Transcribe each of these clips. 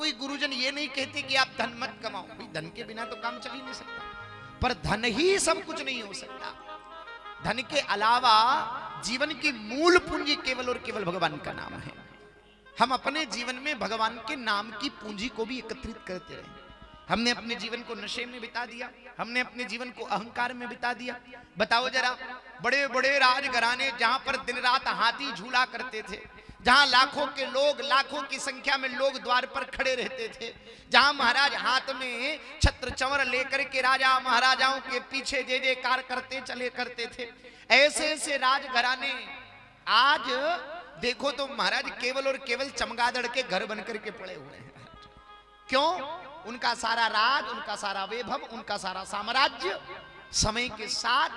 कोई गुरुजन ये नहीं कहते कि आप धन मत कमाओ, भाई धन के बिना तो काम चल ही नहीं सकता, पर धन ही सब कुछ नहीं हो सकता। धन के अलावा जीवन की मूल पूंजी केवल और केवल भगवान का नाम है। हम अपने जीवन में भगवान के नाम की पूंजी को भी एकत्रित करते रहे। हमने अपने जीवन को नशे में बिता दिया, हमने अपने जीवन को अहंकार में बिता दिया। बताओ जरा, बड़े बड़े राजघराने जहां पर दिन रात हाथी झूला करते थे, जहां लाखों के लोग, लाखों की संख्या में लोग द्वार पर खड़े रहते थे, जहां महाराज हाथ में छत्र चंवर लेकर के राजा महाराजाओं के पीछे जय जयकार करते चले करते थे, ऐसे ऐसे राजघराने आज देखो तो महाराज केवल और केवल चमगादड़ के घर बनकर के पड़े हुए हैं। क्यों? उनका सारा राज, उनका सारा वैभव, उनका सारा साम्राज्य समय के साथ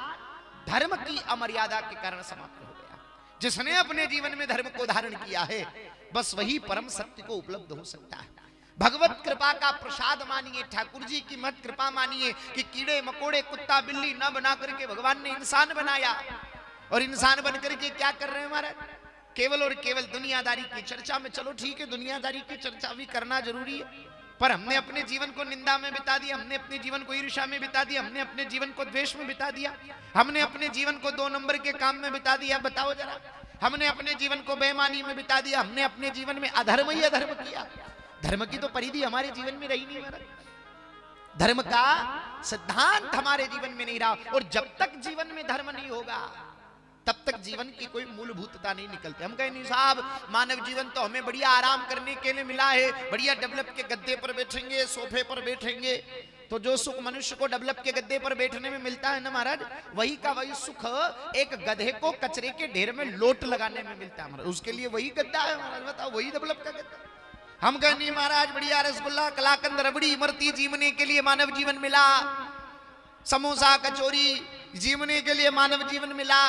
धर्म की अमर्यादा के कारण समाप्त हो गया। जिसने अपने जीवन में धर्म को धारण किया है, बस वही परम सत्य को उपलब्ध हो सकता है। भगवत कृपा का प्रसाद मानिए, ठाकुर जी की मत कृपा मानिए कि कीड़े मकोड़े कुत्ता बिल्ली न बना करके भगवान ने इंसान बनाया, और इंसान बनकर के क्या कर रहे हैं महाराज? केवल और केवल दुनियादारी की चर्चा में। चलो ठीक है, दुनियादारी की चर्चा भी करना जरूरी है, पर हमने अपने जीवन को निंदा में बिता दिया, हमने अपने जीवन को ईर्ष्या में बिता दिया, हमने अपने जीवन को द्वेष में बिता दिया, हमने अपने जीवन को 2 नंबर के काम में बिता दिया। बताओ जरा, हमने अपने जीवन को बेईमानी में बिता दिया, हमने अपने जीवन में अधर्म ही अधर्म किया। धर्म की तो परिधि हमारे जीवन में रही नहीं महाराज। धर्म का सिद्धांत हमारे जीवन में नहीं रहा, और जब तक जीवन में धर्म नहीं होगा तब तक जीवन की कोई मूलभूतता नहीं निकलती। हम कहें नहीं साहब, मानव जीवन तो हमें बढ़िया आराम करने के लिए मिला है, बढ़िया डेवलप के गद्दे पर बैठेंगे, सोफे पर बैठेंगे, तो जो सुख मनुष्य को डेवलप के गद्दे पर बैठने में मिलता है ना महाराज, वही का वही सुख एक गधे को कचरे के ढेर में लोट लगाने में मिलता है महाराज। उसके लिए वही गद्दा है महाराज, बताओ, वही डेवलप का गद्दा। हम कहें नहीं महाराज, बढ़िया रसगुल्ला कलाकंद रबड़ी इमरती जीवने के लिए मानव जीवन मिला, समोसा कचौरी जीवने के लिए मानव जीवन मिला,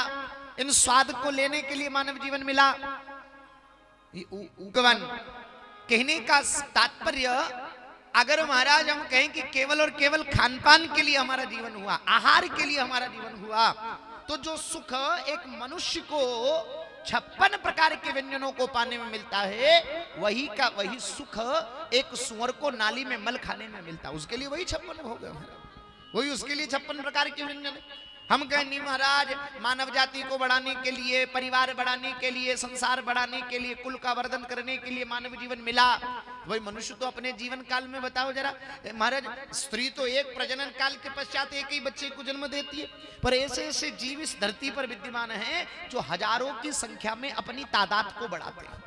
इन स्वाद को लेने के लिए मानव जीवन मिला। कहने का तात्पर्य, अगर महाराज हम कहें कि केवल और केवल खान पान के लिए हमारा जीवन हुआ, आहार के लिए हमारा जीवन हुआ, तो जो सुख एक मनुष्य को 56 प्रकार के व्यंजनों को पाने में मिलता है, वही का वही सुख एक सुअर को नाली में मल खाने में मिलता है। उसके लिए वही 56 हो गए, वही उसके लिए 56 प्रकार के व्यंजन। हम कहें नहीं महाराज, मानव जाति को बढ़ाने के लिए, परिवार बढ़ाने के लिए, संसार बढ़ाने के लिए, कुल का वर्धन करने के लिए मानव जीवन मिला। वही मनुष्य तो अपने जीवन काल में बताओ जरा महाराज, स्त्री तो एक प्रजनन काल के पश्चात एक ही बच्चे को जन्म देती है, पर ऐसे ऐसे जीव इस धरती पर विद्यमान हैं जो हजारों की संख्या में अपनी तादाद को बढ़ाते हैं।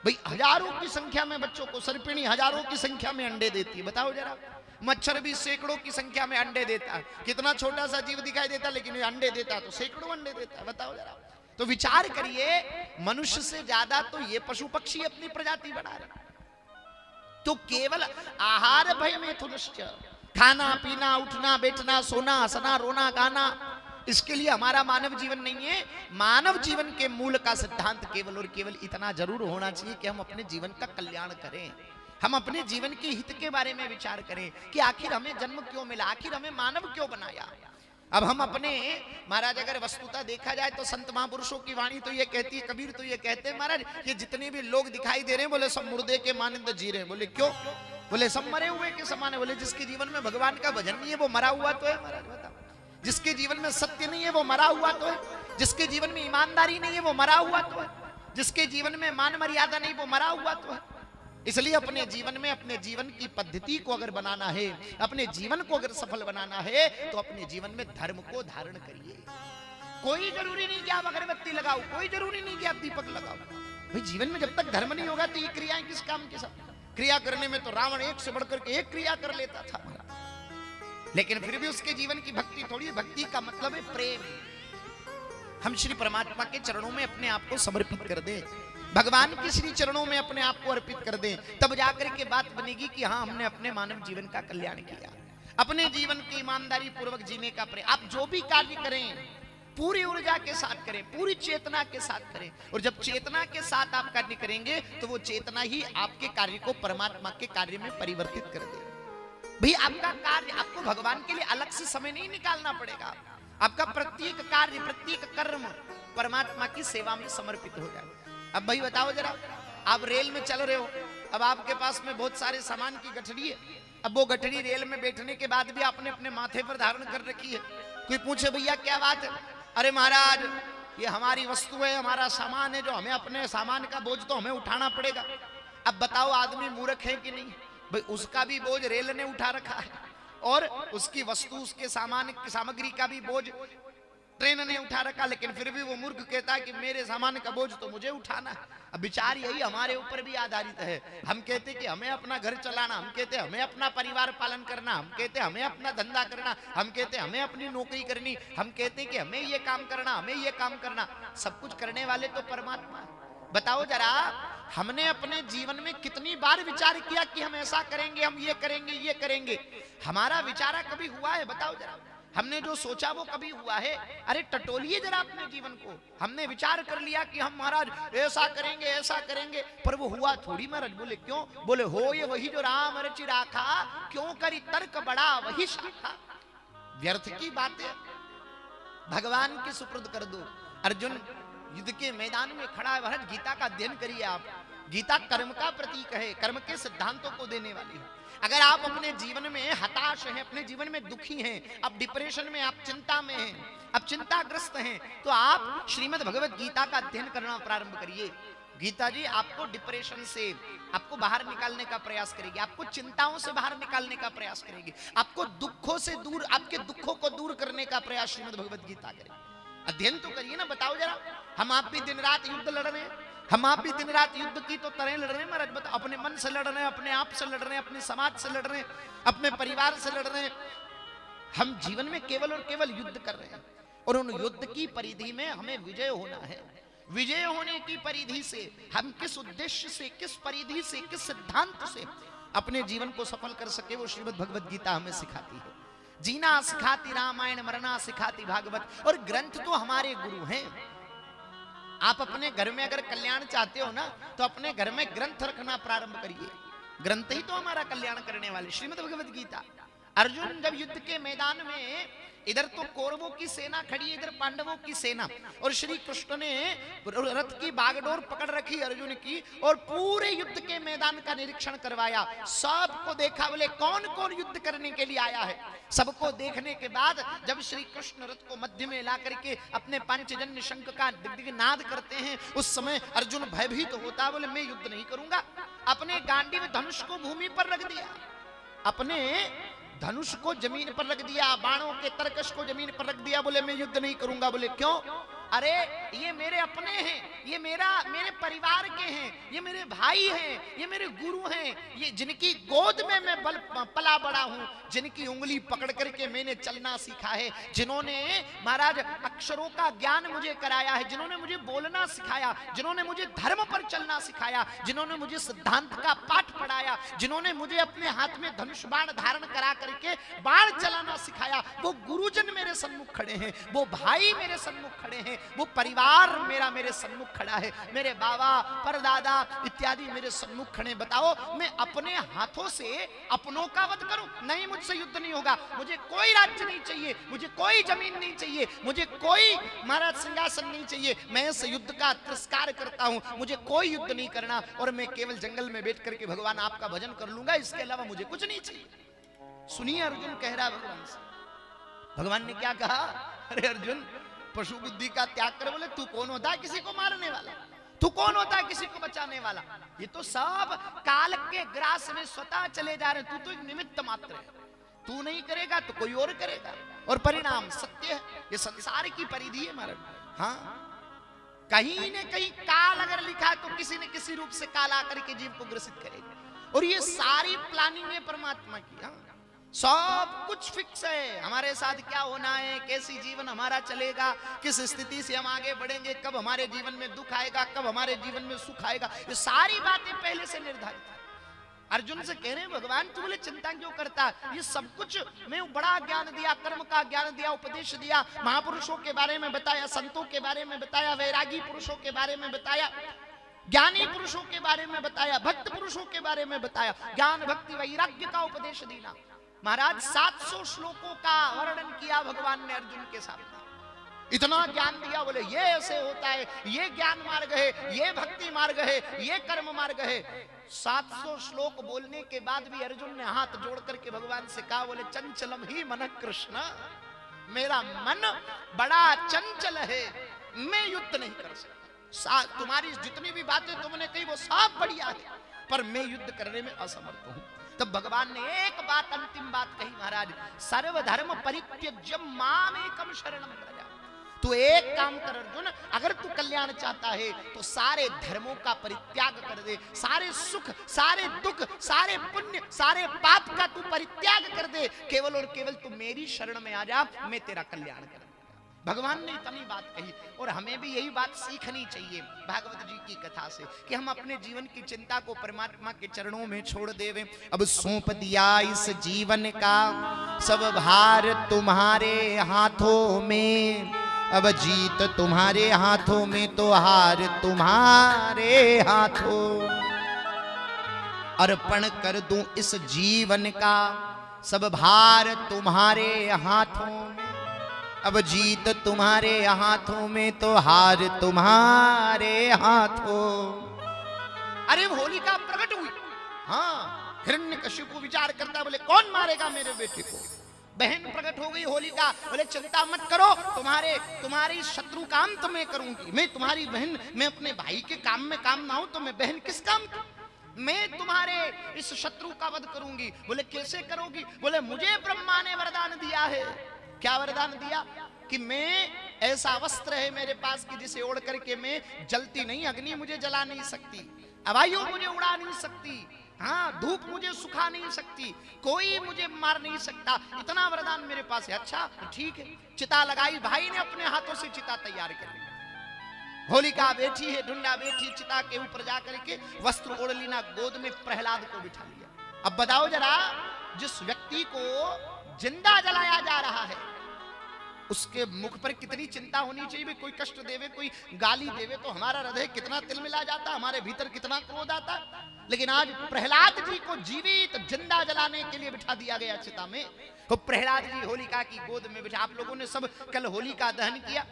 भाई हजारों की संख्या में बच्चों को, सर्पिणी हजारों की संख्या में अंडे देती है। बताओ जरा, मच्छर भी सैकड़ों की संख्या में अंडे देता है। कितना छोटा सा जीव दिखाई देता, लेकिन ये अंडे देता तो सैकड़ों अंडे देता है। बताओ जरा, तो विचार करिए, मनुष्य से ज्यादा तो ये पशु पक्षी अपनी प्रजाति बढ़ा रहे। तो केवल आहार भय में तुलश्च, खाना पीना उठना बैठना सोना हंसना रोना गाना, इसके लिए हमारा मानव जीवन नहीं है। मानव जीवन के मूल का सिद्धांत केवल और केवल इतना जरूर होना चाहिए कि हम अपने जीवन का कल्याण करें, हम अपने जीवन के हित के बारे में विचार करें कि आखिर हमें जन्म क्यों मिला, आखिर हमें मानव क्यों बनाया। अब हम अपने महाराज अगर वस्तुतः देखा जाए तो संत महापुरुषों की वाणी तो ये कहती है, कबीर तो ये कहते हैं महाराज, ये जितने भी लोग दिखाई दे रहे हैं बोले सब मुर्दे के मानिंद जी रहे हैं। बोले क्यों? बोले सब मरे हुए के समान है। बोले जिसके जीवन में भगवान का भजन नहीं है वो मरा हुआ तो है महाराज। बताओ, जिसके जीवन में सत्य नहीं है वो मरा हुआ तो है, जिसके जीवन में ईमानदारी नहीं है वो मरा हुआ तो है, जिसके जीवन में मान मर्यादा नहीं वो मरा हुआ तो है। इसलिए अपने जीवन में अपने जीवन की पद्धति को अगर बनाना है, अपने जीवन को अगर सफल बनाना है, तो अपने जीवन में धर्म को धारण करिए। कोई जरूरी नहीं कि आप अगरबत्ती लगाओ, कोई जरूरी नहीं कि आप दीपक लगाओ। भाई जीवन में जब तक धर्म नहीं होगा तो ये क्रियाएं किस काम की सब। क्रिया करने में तो रावण एक से बढ़कर के एक क्रिया कर लेता था, लेकिन फिर भी उसके जीवन की भक्ति थोड़ी। भक्ति का मतलब है प्रेम। हम श्री परमात्मा के चरणों में अपने आप को समर्पित कर दें, भगवान के श्री चरणों में अपने आप को अर्पित कर दें, तब जाकर के बात बनेगी कि हाँ हमने अपने मानव जीवन का कल्याण किया। अपने जीवन की ईमानदारी पूर्वक जीने का प्रयास, आप जो भी कार्य करें पूरी ऊर्जा के साथ करें, पूरी चेतना के साथ करें। और जब चेतना के साथ आप कार्य करेंगे तो वो चेतना ही आपके कार्य को परमात्मा के कार्य में परिवर्तित कर देगा। भाई आपका कार्य, आपको भगवान के लिए अलग से समय नहीं निकालना पड़ेगा। आपका प्रत्येक कार्य, प्रत्येक कर्म परमात्मा की सेवा में समर्पित हो जाए। अब भाई बताओ जरा, आप रेल में चल रहे हो, अब आपके पास में बहुत सारे सामान की गठरी है, अब वो गठरी रेल में बैठने के बाद भी आपने अपने माथे पर धारण कर रखी है। कोई पूछे भैया क्या बात है, अरे महाराज ये हमारी वस्तु है, हमारा सामान है, जो हमें अपने सामान का बोझ तो हमें उठाना पड़ेगा। अब बताओ आदमी मूर्ख है कि नहीं, भाई उसका भी बोझ रेल ने उठा रखा है और उसकी वस्तु उसके सामान सामग्री का भी बोझ ट्रेन ने उठा रखा, लेकिन फिर भी वो मूर्ख कहता है कि मेरे सामान का बोझ तो मुझे उठाना है। अब विचार यही हमारे ऊपर भी आधारित है। हम कहते कि हमें अपना घर चलाना, हम कहते हमें अपना परिवार पालन करना, हम कहते हमें अपना धंधा करना, हम कहते हमें अपनी नौकरी करनी, हम कहते कि हमें ये काम करना, हमें ये काम करना। सब कुछ करने वाले तो परमात्मा है। बताओ जरा हमने अपने जीवन में कितनी बार विचार किया कि हम ऐसा करेंगे, हम ये करेंगे, ये करेंगे। हमारा विचार कभी हुआ है? बताओ जरा, हमने जो सोचा वो कभी हुआ है? अरे टटोलिए जरा अपने जीवन को। हमने विचार कर लिया कि हम महाराज ऐसा करेंगे, ऐसा करेंगे, पर वो हुआ थोड़ी महाराज। बोले क्यों? बोले हो ये वही जो राम रचि राखा, क्यों करी तर्क बड़ा वही शाखा। व्यर्थ की बातें भगवान के सुपुर्द कर दो। अर्जुन युद्ध के मैदान में खड़ा है। महाराज गीता का अध्ययन करिए आप। गीता कर्म का प्रतीक है, कर्म के सिद्धांतों को देने वाली है। अगर आप अपने जीवन में हताश हैं, अपने जीवन में दुखी हैं, आप डिप्रेशन में, आप चिंता में हैं, आप चिंताग्रस्त हैं, तो आप श्रीमद् भगवत गीता का अध्ययन करना प्रारंभ करिए। गीता जी आपको डिप्रेशन से आपको बाहर निकालने का प्रयास करेगी, आपको चिंताओं से बाहर निकालने का प्रयास करेगी, आपको दुखों से दूर, आपके दुखों को दूर करने का प्रयास श्रीमद् भगवत गीता करेगी। अध्ययन तो करिए ना। बताओ जरा, हम आप भी दिन रात युद्ध लड़ रहे हैं, हम आप भी दिन रात युद्ध की तो तरह लड़ रहे हैं महाराज। बताओ, अपने मन से लड़ रहे हैं, अपने आप से लड़ रहे हैं, अपने समाज से लड़ रहे हैं, अपने परिवार से लड़ रहे हैं। हम जीवन में केवल और केवल युद्ध कर रहे हैं और उन युद्ध की परिधि में हमें विजय होना है। विजय होने की परिधि से हम किस उद्देश्य से, किस परिधि से, किस सिद्धांत से अपने जीवन को सफल कर सके, वो श्रीमद् भगवत गीता हमें सिखाती है। जीना सिखाती रामायण, मरना सिखाती भागवत। और ग्रंथ तो हमारे गुरु हैं। आप अपने घर में अगर कल्याण चाहते हो ना, तो अपने घर में ग्रंथ रखना प्रारंभ करिए। ग्रंथ ही तो हमारा कल्याण करने वाले। श्रीमद् भगवत गीता। अर्जुन जब युद्ध के मैदान में, इधर तो कौरवों की सेना खड़ी है, इधर पांडवों की सेना, और श्री कृष्ण ने रथ की बागडोर पकड़ रखी अर्जुन की और पूरे युद्ध के मैदान का निरीक्षण करवाया। सबको देखा, बोले कौन कौन युद्ध करने के लिए आया है। सबको देखने के बाद जब श्री कृष्ण रथ को मध्य में ला करके अपने पंचजन्य शंख का दिग्नाद करते हैं, उस समय अर्जुन भयभीत तो होता, बोले मैं युद्ध नहीं करूंगा। अपने गांडीव धनुष को भूमि पर रख दिया, अपने धनुष को जमीन पर रख दिया, बाणों के तरकश को जमीन पर रख दिया। बोले मैं युद्ध नहीं करूंगा। बोले क्यों? अरे ये मेरे अपने हैं, ये मेरे परिवार के हैं, ये मेरे भाई हैं, ये मेरे गुरु हैं, ये जिनकी गोद में मैं पला बड़ा हूं, जिनकी उंगली पकड़ करके मैंने चलना सीखा है, जिन्होंने महाराज अक्षरों का ज्ञान मुझे कराया है, जिन्होंने मुझे बोलना सिखाया, जिन्होंने मुझे धर्म पर चलना सिखाया, जिन्होंने मुझे सिद्धांत का पाठ पढ़ाया, जिन्होंने मुझे अपने हाथ में धनुष बाण धारण करा करके बाण चलाना सिखाया, वो गुरुजन मेरे सम्मुख खड़े हैं, वो भाई मेरे सम्मुख खड़े हैं, वो परिवार मेरे सम्मुख खड़ा है, मेरे बाबा परदादा इत्यादि मेरे सम्मुख खड़े। बताओ मैं अपने हाथों से अपनों का वध करूं? नहीं, मुझसे युद्ध नहीं होगा। मुझे कोई राज्य नहीं चाहिए, मुझे कोई जमीन नहीं चाहिए, मुझे कोई महाराज सिंहासन नहीं चाहिए। मैं इस युद्ध का तिरस्कार करता हूं, मुझे कोई युद्ध नहीं करना और मैं केवल जंगल में बैठ करके भगवान आपका भजन कर लूंगा, इसके अलावा मुझे कुछ नहीं चाहिए। सुनिए अर्जुन कह रहा भगवान से। भगवान ने क्या कहा? अरे अर्जुन पशु बुद्धि का त्याग कर। बोले तू कौन होता है किसी को मारने वाला? तू कौन होता है किसी को बचाने वाला? ये तो सब काल के ग्रास में स्वतः चले जा रहे हैं। तू तो एक निमित्त मात्र है। तू नहीं करेगा तो कोई और करेगा, और परिणाम सत्य है। ये संसार की परिधि है महाराज। हाँ, कहीं न कहीं काल अगर लिखा है तो किसी न किसी रूप से काल आकर के जीव को ग्रसित करेगा, और ये सारी प्लानिंग है परमात्मा की। हाँ, सब कुछ फिक्स है। हमारे साथ क्या होना है, कैसी जीवन हमारा चलेगा, किस स्थिति से हम आगे बढ़ेंगे, कब हमारे जीवन में दुख आएगा, कब हमारे जीवन में सुख आएगा, ये सारी बातें पहले से निर्धारित है। अर्जुन से कह रहे हैं भगवान तू बोले चिंता क्यों करता? ये सब कुछ मैं बड़ा ज्ञान दिया, कर्म का ज्ञान दिया, उपदेश दिया, महापुरुषों के बारे में बताया, संतों के बारे में बताया, वैरागी पुरुषों के बारे में बताया, ज्ञानी पुरुषों के बारे में बताया, भक्त पुरुषों के बारे में बताया, ज्ञान भक्ति वैराग्य का उपदेश देना। महाराज 700 श्लोकों का वर्णन किया भगवान ने अर्जुन के सामने। इतना ज्ञान दिया, बोले ये ऐसे होता है, ये ज्ञान मार्ग है, ये भक्ति मार्ग है, ये कर्म मार्ग है। 700 श्लोक बोलने के बाद भी अर्जुन ने हाथ जोड़ करके भगवान से कहा, बोले चंचलम ही मन कृष्ण, मेरा मन बड़ा चंचल है, मैं युद्ध नहीं कर सकता। तुम्हारी जितनी भी बातें तुमने कही वो सब बढ़िया है, पर मैं युद्ध करने में असमर्थ हूं। तब भगवान ने एक बात, अंतिम बात कही, महाराज सर्वधर्म परित्यज्य मामेकम शरणम व्रज। तू एक काम कर अर्जुन, अगर तू कल्याण चाहता है तो सारे धर्मों का परित्याग कर दे, सारे सुख, सारे दुख, सारे पुण्य, सारे पाप का तू परित्याग कर दे, केवल और केवल तू मेरी शरण में आ जा, मैं तेरा कल्याण कर दूंगा। भगवान ने इतनी बात कही, और हमें भी यही बात सीखनी चाहिए भागवत जी की कथा से, कि हम अपने जीवन की चिंता को परमात्मा के चरणों में छोड़ देवें। अब सौंप दिया इस जीवन का सब भार तुम्हारे हाथों में, अब जीत तुम्हारे हाथों में तो हार तुम्हारे हाथों। अर्पण कर दूं इस जीवन का सब भार तुम्हारे हाथों में, अब जीत तुम्हारे हाथों में तो हार तुम्हारे हाथों। अरे होलिका प्रकट हुई, हाँ, हिरण्यकशिपु विचार करता, बोले कौन मारेगा मेरे बेटे को। बहन प्रकट हो गई होलिका, बोले चिंता मत करो, तुम्हारी शत्रु काम तो मैं करूंगी, मैं तुम्हारी बहन, मैं अपने भाई के काम में काम ना हूं तो मैं बहन किस काम की, मैं तुम्हारे इस शत्रु का वध करूंगी। बोले कैसे करोगी। बोले मुझे ब्रह्मा ने वरदान दिया है। क्या वरदान दिया कि मैं, ऐसा वस्त्र है मेरे पास कि जिसे ओढ़ करके मैं जलती नहीं, अग्नि मुझे जला नहीं सकती, वायु मुझे उड़ा नहीं सकती, हाँ, धूप मुझे सुखा नहीं सकती, कोई मुझे मार नहीं सकता, इतना वरदान मेरे पास है। अच्छा ठीक है, चिता लगाई, भाई ने अपने हाथों से चिता तैयार कर ली, होलिका बैठी है, ढूंढा बैठी, चिता के ऊपर जाकर के वस्त्र ओढ़ लीना, गोद में प्रहलाद को बिठा लिया। अब बताओ जरा, जिस व्यक्ति को जिंदा जलाया जा रहा है उसके मुख पर कितनी चिंता होनी चाहिए। कोई कष्ट देवे, कोई गाली देवे तो हमारा हृदय कितना तिलमिला जाता, हमारे भीतर कितना क्रोध आता। लेकिन आज प्रहलाद जी को जीवित जिंदा जलाने के लिए बिठा दिया गया चिता में। तो प्रहलाद जी होलिका की गोद में बिठा, आप लोगों ने सब कल होलिका दहन किया,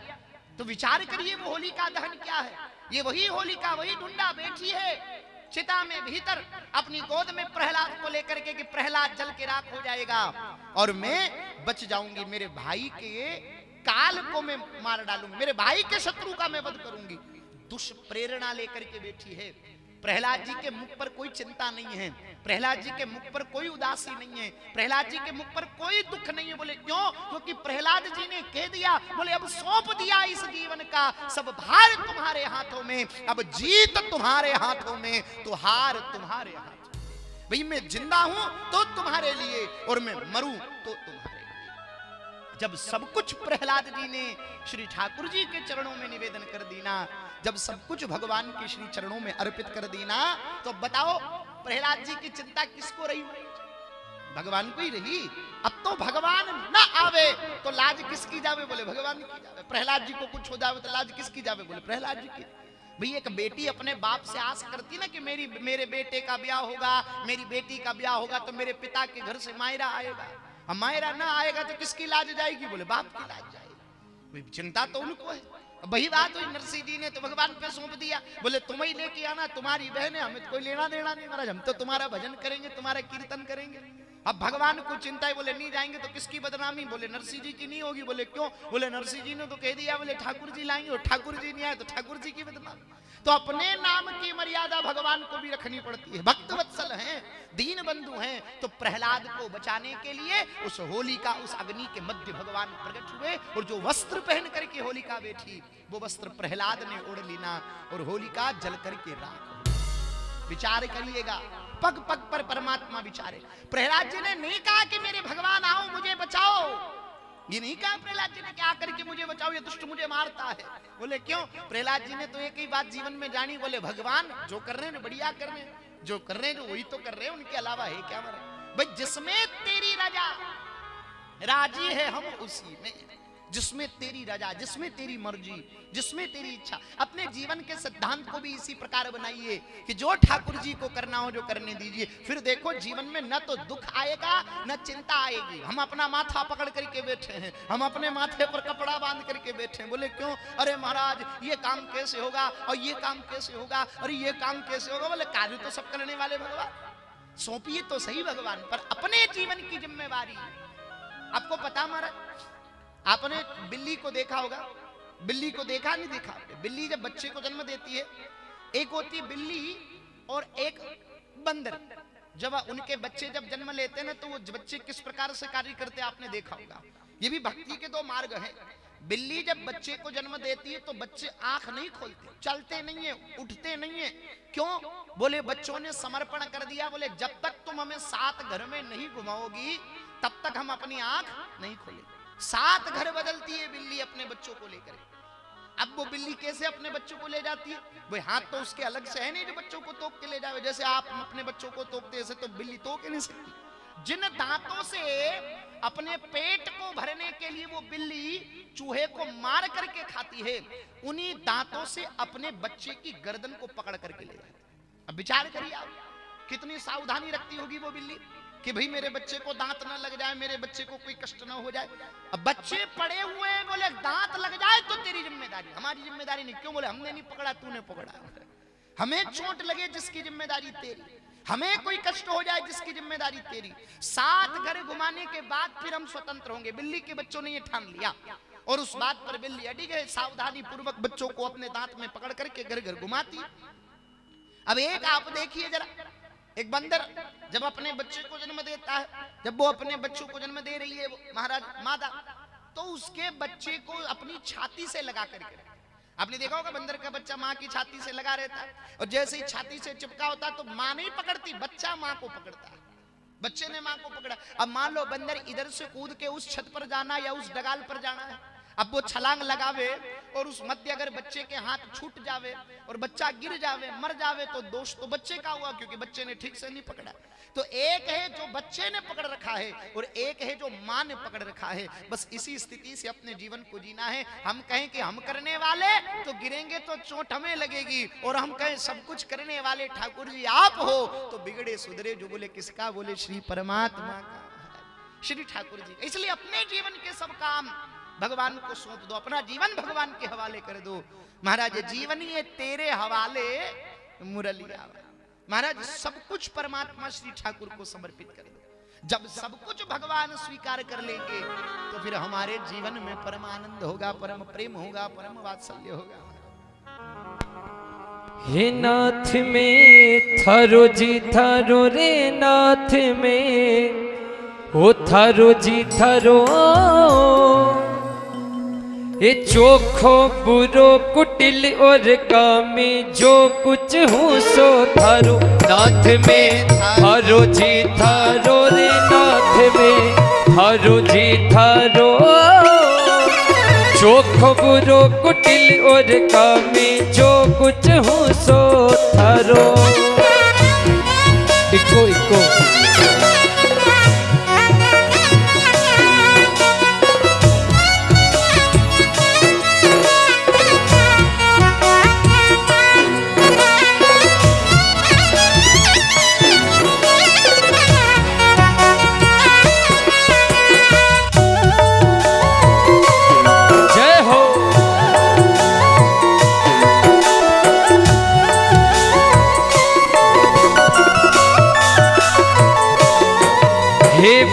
तो विचार करिए वो होलिका दहन क्या है। ये वही होलिका, वही ढूंढा बैठी है चिता में भीतर अपनी गोद में प्रहलाद को लेकर के, कि प्रहलाद जल के राख हो जाएगा और मैं बच जाऊंगी, मेरे भाई के काल को मैं मार डालूंगी, मेरे भाई के शत्रु का मैं वध करूंगी। दुष्प्रेरणा लेकर के बैठी है। प्रहलाद जी के मुख पर कोई चिंता नहीं है, प्रहलाद जी के मुख पर कोई उदासी नहीं है, प्रहलाद जी के मुख पर कोई दुख नहीं है। बोले क्यों? क्योंकि प्रहलाद जी ने कह दिया, बोले अब सौंप दिया इस जीवन का सब भार तुम्हारे हाथों में, अब जीत तुम्हारे हाथों में तो हार तुम्हारे हाथों में। भाई मैं जिंदा हूं तो तुम्हारे लिए, और मैं मरूं तो तुम्हारे लिए। जब सब कुछ प्रहलाद जी ने श्री ठाकुर जी के चरणों में निवेदन कर दीना, जब सब कुछ भगवान के श्री चरणों में अर्पित कर दीना, तो बताओ प्रहलाद जी की चिंता किसको रही? भगवान को ही रही। अब तो भगवान न आवे तो लाज किसकी जावे? बोले भगवान की जावे। प्रहलाद जी को कुछ हो जावे तो लाज किसकी जावे? बोले प्रहलाद जी की। भाई एक बेटी अपने बाप से आस करती ना कि मेरे बेटे का ब्याह होगा, मेरी बेटी का ब्याह होगा तो मेरे पिता के घर से मायरा आएगा, अब मायरा ना आएगा तो किसकी लाज जाएगी? बोले बाप की लाज जाएगी। चिंता तो उनको है। वही बात हुई, नरसिंह जी ने तो भगवान पे सौंप दिया, बोले तुम ही लेके आना, तुम्हारी बहन है, हमें कोई लेना देना नहीं महाराज, हम तो तुम्हारा भजन करेंगे, तुम्हारा कीर्तन करेंगे। अब भगवान को चिंता है, बोले नहीं जाएंगे तो किसकी बदनामी? बोले नरसिंह जी की नहीं होगी। बोले क्यों? बोले नरसिंह जी ने तो कह दिया, बोले ठाकुर जी लाएंगे, और ठाकुर जी नहीं आए तो ठाकुर जी की बदनामी। तो अपने नाम की मर्यादा भगवान को भी रखनी पड़ती है। भक्त वत्सल हैं, दीन बंधु हैं, तो प्रहलाद को बचाने के लिए उस होलिका, उस अग्नि के मध्य भगवान प्रकट हुए, और जो वस्त्र पहन करके होलिका बैठी वो वस्त्र प्रहलाद ने ओढ़ लीना, और होलिका जल करके राख। विचार करिएगा, पग पग पर परमात्मा विचारे। प्रहलाद जी ने नहीं कहा कि मेरे भगवान आओ मुझे बचाओ, ये नहीं कहा प्रहलाद जी ने क्या करके मुझे बचाओ, ये दुष्ट मुझे मारता है। बोले क्यों? प्रहलाद जी ने तो एक ही बात जीवन में जानी, बोले भगवान जो कर रहे हैं बढ़िया कर रहे हैं, जो कर रहे हैं वही तो कर रहे हैं, उनके अलावा है क्या? भाई जिसमें तेरी राजा राजी है हम उसी में, जिसमें तेरी रजा, जिसमें तेरी मर्जी, जिसमें तेरी इच्छा। अपने जीवन के सिद्धांत को भी इसी प्रकार बनाइए कि जो ठाकुर जी को करना हो जो करने दीजिए। फिर देखो जीवन में न तो दुख आएगा न चिंता आएगी। हम अपना माथा पकड़ करके बैठे हैं, हम अपने माथे पर कपड़ा बांध करके बैठे हैं। बोले क्यों? अरे महाराज ये काम कैसे होगा और ये काम कैसे होगा और ये काम कैसे होगा। बोले कार्य तो सब करने वाले भगवान, सौंपिए तो सही भगवान पर अपने जीवन की जिम्मेवारी। आपको पता महाराज, आपने बिल्ली को देखा होगा, बिल्ली को देखा नहीं देखा? बिल्ली जब बच्चे को जन्म देती है, एक होती है बिल्ली और एक बंदर। जब उनके बच्चे जब जन्म लेते हैं ना, तो वो बच्चे किस प्रकार से कार्य करते हैं आपने देखा होगा। ये भी भक्ति के दो मार्ग हैं। बिल्ली जब बच्चे को जन्म देती है तो बच्चे आंख नहीं खोलते, चलते नहीं है, उठते नहीं है। क्यों? बोले बच्चों ने समर्पण कर दिया। बोले जब तक तुम हमें 7 घर में नहीं घुमाओगी तब तक हम अपनी आंख नहीं खोलेंगे। 7 घर बदलती है बिल्ली अपने बच्चों को लेकर। अब वो बिल्ली कैसे अपने बच्चों को ले जाती है? भाई हाथ तो उसके अलग से है नहीं जो बच्चों को तोप के ले जावे। जैसे आप अपने बच्चों को तोपते ऐसे तो बिल्ली तोप नहीं सकती। जिन दांतों से अपने पेट को भरने के लिए वो बिल्ली चूहे को मार करके खाती है, उन्हीं दांतों से अपने बच्चे की गर्दन को पकड़ करके ले जाती है। अब विचार करिए आप, कितनी सावधानी रखती होगी वो बिल्ली कि भाई मेरे बच्चे को दांत ना लग जाए, मेरे बच्चे को कोई कष्ट ना हो जाए। अब बच्चे पड़े हुए हैं, बोले दांत लग जाए तो तेरी जिम्मेदारी, हमारी जिम्मेदारी नहीं। क्यों? बोले हमने नहीं पकड़ा, तूने पकड़ा। हमें चोट लगे जिसकी जिम्मेदारी तेरी, हमें कोई कष्ट हो जाए जिसकी जिम्मेदारी तेरी। 7 घर घुमाने के बाद फिर हम स्वतंत्र होंगे। बिल्ली के बच्चों ने ये ठान लिया और उस बात पर बिल्ली अड़ी गए, सावधानी पूर्वक बच्चों को अपने दांत में पकड़ करके घर घर घुमाती। अब एक आप देखिए जरा, एक बंदर जब अपने बच्चे को जन्म देता है, जब वो अपने बच्चों को जन्म दे रही है महाराज मादा, तो उसके बच्चे को अपनी छाती से लगा करके, आपने देखा होगा बंदर का बच्चा माँ की छाती से लगा रहता है, और जैसे ही छाती से चिपका होता है तो माँ नहीं पकड़ती, बच्चा माँ को पकड़ता है। बच्चे ने माँ को पकड़ा। अब मान लो बंदर इधर से कूद के उस छत पर जाना या उस डगाल पर जाना है। अब वो छलांग लगावे और उस मध्य अगर बच्चे के हाथ छूट जावे और बच्चा गिर जावे, मर जावे, तो दोष तो बच्चे का हुआ क्योंकि बच्चे ने ठीक से नहीं पकड़ा। तो एक है जो बच्चे ने पकड़ रखा है और एक है जो माँ ने पकड़ रखा है। बस इसी स्थिति से अपने जीवन को जीना है। हम कहें कि हम करने वाले तो गिरेंगे तो चोट हमें लगेगी, और हम कहें सब कुछ करने वाले ठाकुर जी आप हो तो बिगड़े सुधरे जो बोले किसका? बोले श्री परमात्मा का, श्री ठाकुर जी। इसलिए अपने जीवन के सब काम भगवान को सौंप दो, अपना जीवन भगवान के हवाले कर दो। महाराज जीवन ये तेरे हवाले मुरलिया। महाराज सब कुछ परमात्मा श्री ठाकुर को समर्पित कर दो। जब सब कुछ भगवान स्वीकार कर लेंगे तो फिर हमारे जीवन में परम आनंद होगा, परम प्रेम होगा, परम वात्सल्य होगा। हे नाथ में थारो जी थारो रे नाथ में ओ थारो जी थारो, ये चोखो बुरो कुटिल और कामी जो कुछ हूँ सो थारो। नाथ में थारो जी थारो रे नाथ में थारो जी थारो, चोखो बुरो कुटिल और कामी जो कुछ हूँ सो थारो। इको इको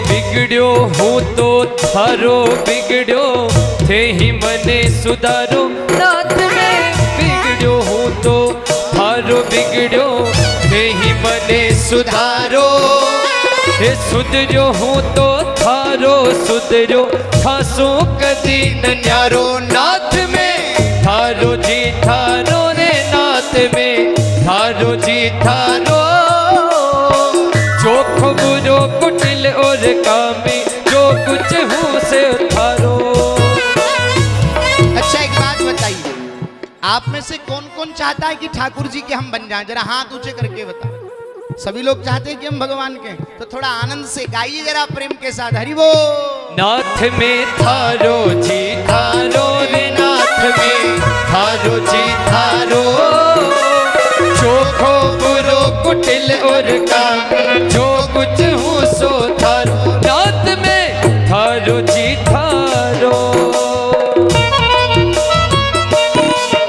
बिगड़ो हूँ तो थारो बिगड़ो थे ही मने सुधारो। नाथ में बिगड़ो हूँ तो थारो बिगड़ो थे ही मने सुधारो। हे सुधरो हूँ तो थारो सुधरो थासो कदी न न्यारो। नाथ में थारो जी थारो रे नाथ में थारो जी थारो, चोख बुरो कुटिल और कामी जो कुछ हूँ से थारो। अच्छा एक बात बताइए, आप में से कौन कौन चाहता है कि ठाकुर जी के हम बन जाएं? जरा हाथ ऊंचे करके बताओ। सभी लोग चाहते हैं कि हम भगवान के, तो थोड़ा आनंद से गाइए जरा प्रेम के साथ, हरि बोल। नाथ में थारो जी थारो रे, नाथ में थारो जी थारो, चोखो बुरो कुटिल और काम, जो कुछ हूँ सो थारो, नाथ में थारो जी थारो।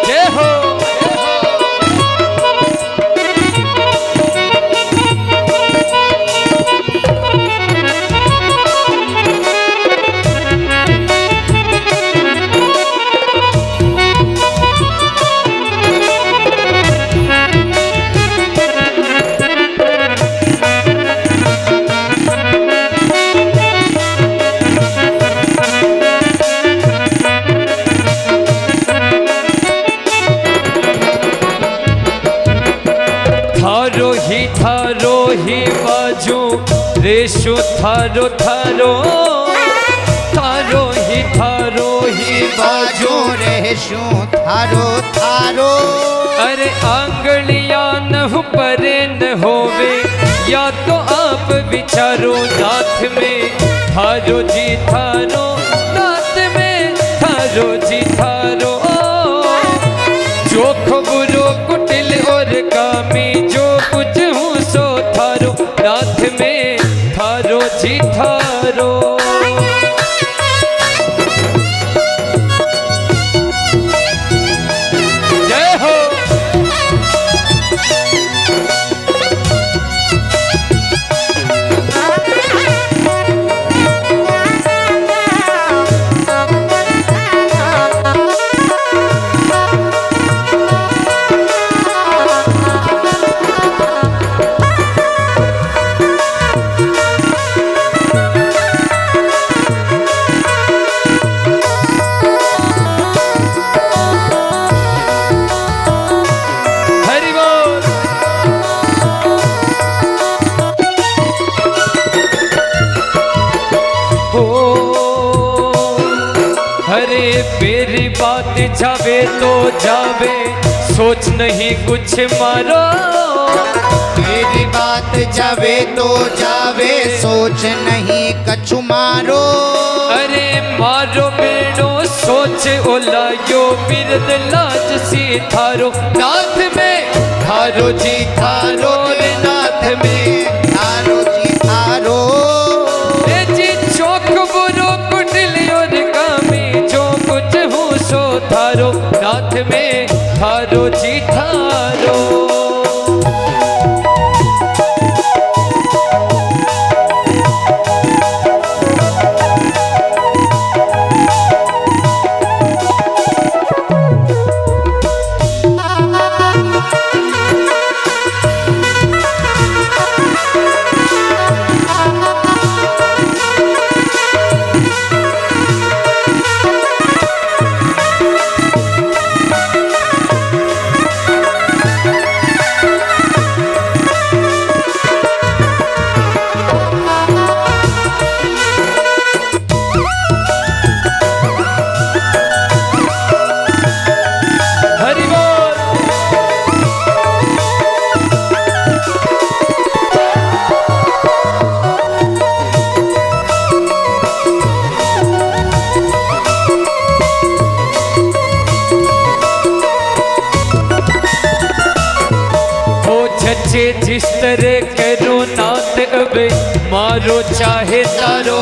जय हो। थारो ही बाजू रेशो थारो थारो, थारो ही बाजू रेशो थारो थारो। अरे आंगलियां न परे न होवे, या तो आप विचारो, नाथ में थारो जी थारो, नाथ में थारो जी थारो, जो खबरो कुटिल और कामी, जो कुछ हूँ सो थारो, नाथ में थारो जी थारो। जय हो। मेरी बात जावे तो जावे, सोच नहीं कुछ मारो, मेरी बात जावे तो जावे, सोच नहीं कछु मारो। अरे मारो बेड़ो सोच ओलायो, बिरद लाज सी थारो, नाथ में थारो जी थारो रे, नाथ में थारो जी थारो। ए जी चौक बुरो कुटिल और कामी, जो कुछ हूँ सो थारो, नाथ में थारो जी थारो। जिस तरह करो नाथ अब मारो चाहे तारो,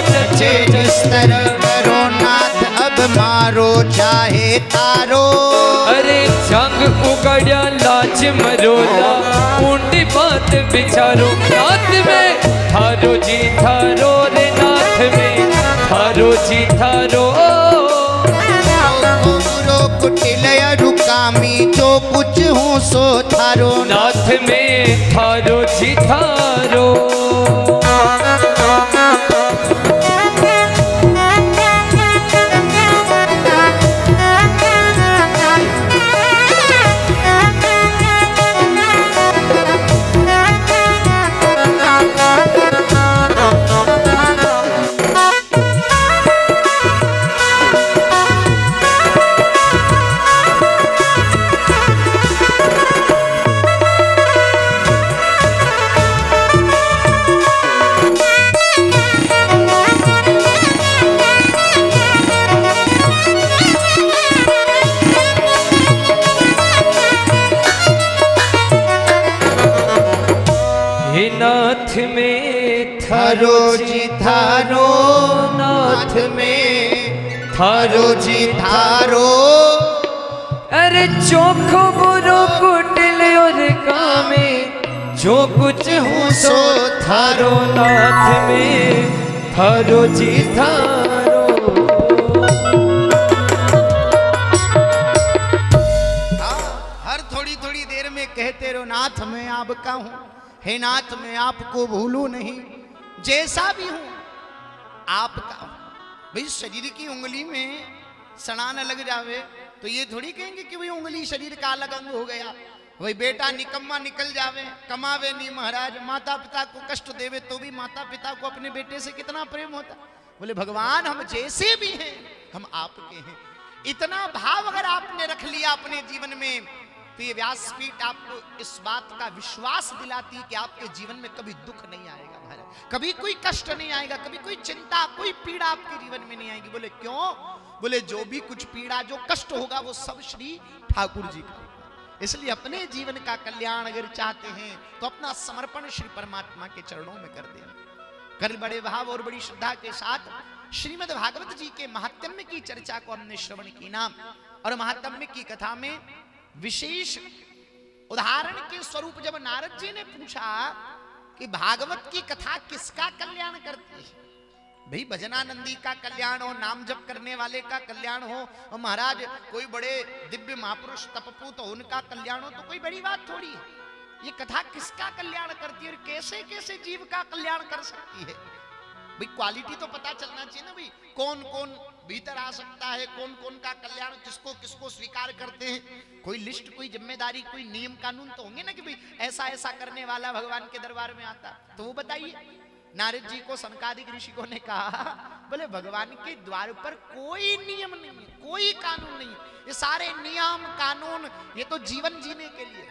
नचे जिस तरह करो नाथ अब मारो चाहे तारो। अरे जंग उगड़िया लाज मरोला, ऊंडी बात बिचारो, नाथ में थारो जी थारो रे, नाथ में थारो जी थारो। कुटिल रुकामी, जो कुछ हूँ सो थारो, नाथ में थारो जी थारो। नाथ में थारो जी थारो नाथ में थारो जी थारो। अरे चोखो बुरो कुटिल और कामे जो कुछ हूँ सो थारो नाथ में थारो जी थारो। हर थोड़ी थोड़ी देर में कहते रहो नाथ मैं आपका हूं, हे नाथ मैं आपको भूलूं नहीं, जैसा भी हूं आपका हूं। भाई शरीर की उंगली में सड़ा न लग जावे तो ये थोड़ी कहेंगे कि भाई उंगली शरीर का अलग अंग हो गया। वही बेटा निकम्मा निकल जावे, कमावे नहीं महाराज, माता पिता को कष्ट देवे तो भी माता पिता को अपने बेटे से कितना प्रेम होता। बोले भगवान हम जैसे भी हैं हम आपके हैं। इतना भाव अगर आपने रख लिया अपने जीवन में तो ये व्यासपीठ आपको इस बात का विश्वास दिलाती है कि आपके जीवन में कभी दुख नहीं आएगा महाराज, कभी कोई कष्ट नहीं आएगा, कभी कोई चिंता कोई पीड़ा आपके जीवन में नहीं आएगी। बोले क्यों? बोले जो भी कुछ पीड़ा जो कष्ट होगा वो सब श्री ठाकुर जी का। इसलिए अपने जीवन का कल्याण अगर चाहते हैं तो अपना समर्पण श्री परमात्मा के चरणों में कर दें। कर बड़े भाव और बड़ी श्रद्धा के साथ श्रीमद् भागवत जी के महात्म्य की चर्चा को हमने श्रवण की ना। और महात्म्य की कथा में विशेष उदाहरण के स्वरूप जब नारद जी ने पूछा कि भागवत की कथा किसका कल्याण करती है, भाई भजनानंदी का कल्याण हो, नाम जप करने वाले का कल्याण हो, और महाराज कोई बड़े दिव्य महापुरुष तपपूत हो उनका कल्याण हो तो कोई बड़ी बात थोड़ी है। ये कथा किसका कल्याण करती है और कैसे कैसे जीव का कल्याण कर सकती है। भाई क्वालिटी तो पता चलना चाहिए ना, भाई कौन कौन भीतर आ सकता है, कौन कौन का कल्याण किसको किसको स्वीकार करते हैं। कोई लिस्ट कोई जिम्मेदारी कोई नियम कानून तो होंगे ना कि भाई ऐसा ऐसा करने वाला भगवान के दरबार में आता, तो वो बताइए। नारद जी को सनकादिक ऋषिकों ने कहा बोले भगवान के द्वार पर कोई नियम नहीं है, कोई कानून नहीं है। ये सारे नियम कानून ये तो जीवन जीने के लिए,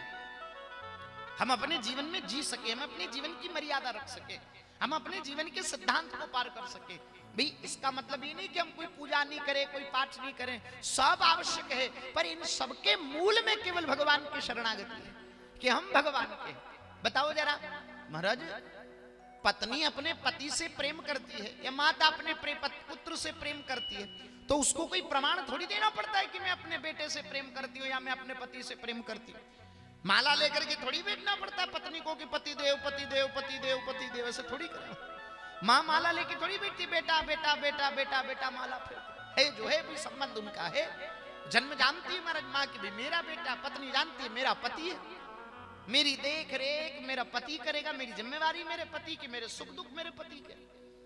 हम अपने जीवन में जी सके, हम अपने जीवन की मर्यादा रख सके, हम अपने जीवन के सिद्धांत को पार कर सके। भाई इसका मतलब ये नहीं कि हम कोई पूजा नहीं करें कोई पाठ नहीं करें, सब आवश्यक है, पर इन सबके मूल में केवल भगवान की शरणागति है कि हम भगवान के। बताओ जरा महाराज, पत्नी अपने पति से प्रेम करती है या माता अपने पुत्र से प्रेम करती है तो उसको कोई प्रमाण थोड़ी देना पड़ता है कि मैं अपने बेटे से प्रेम करती हूँ या मैं अपने पति से प्रेम करती हूँ। माला लेकर के थोड़ी बेचना पड़ता है पत्नी को कि पति देव पति देव पति देव पति देव, ऐसे थोड़ी करें। माँ माला लेके थोड़ी बेचती बेटा बेटा बेटा बेटा बेटा माला फिर है जो है भी संबंध उनका है। जन्म जानती है महाराज माँ की भी मेरा बेटा, पत्नी जानती है मेरा पति है, मेरी देख रेख मेरा पति करेगा, मेरी जिम्मेवारी मेरे पति की, मेरे सुख दुख मेरे पति के।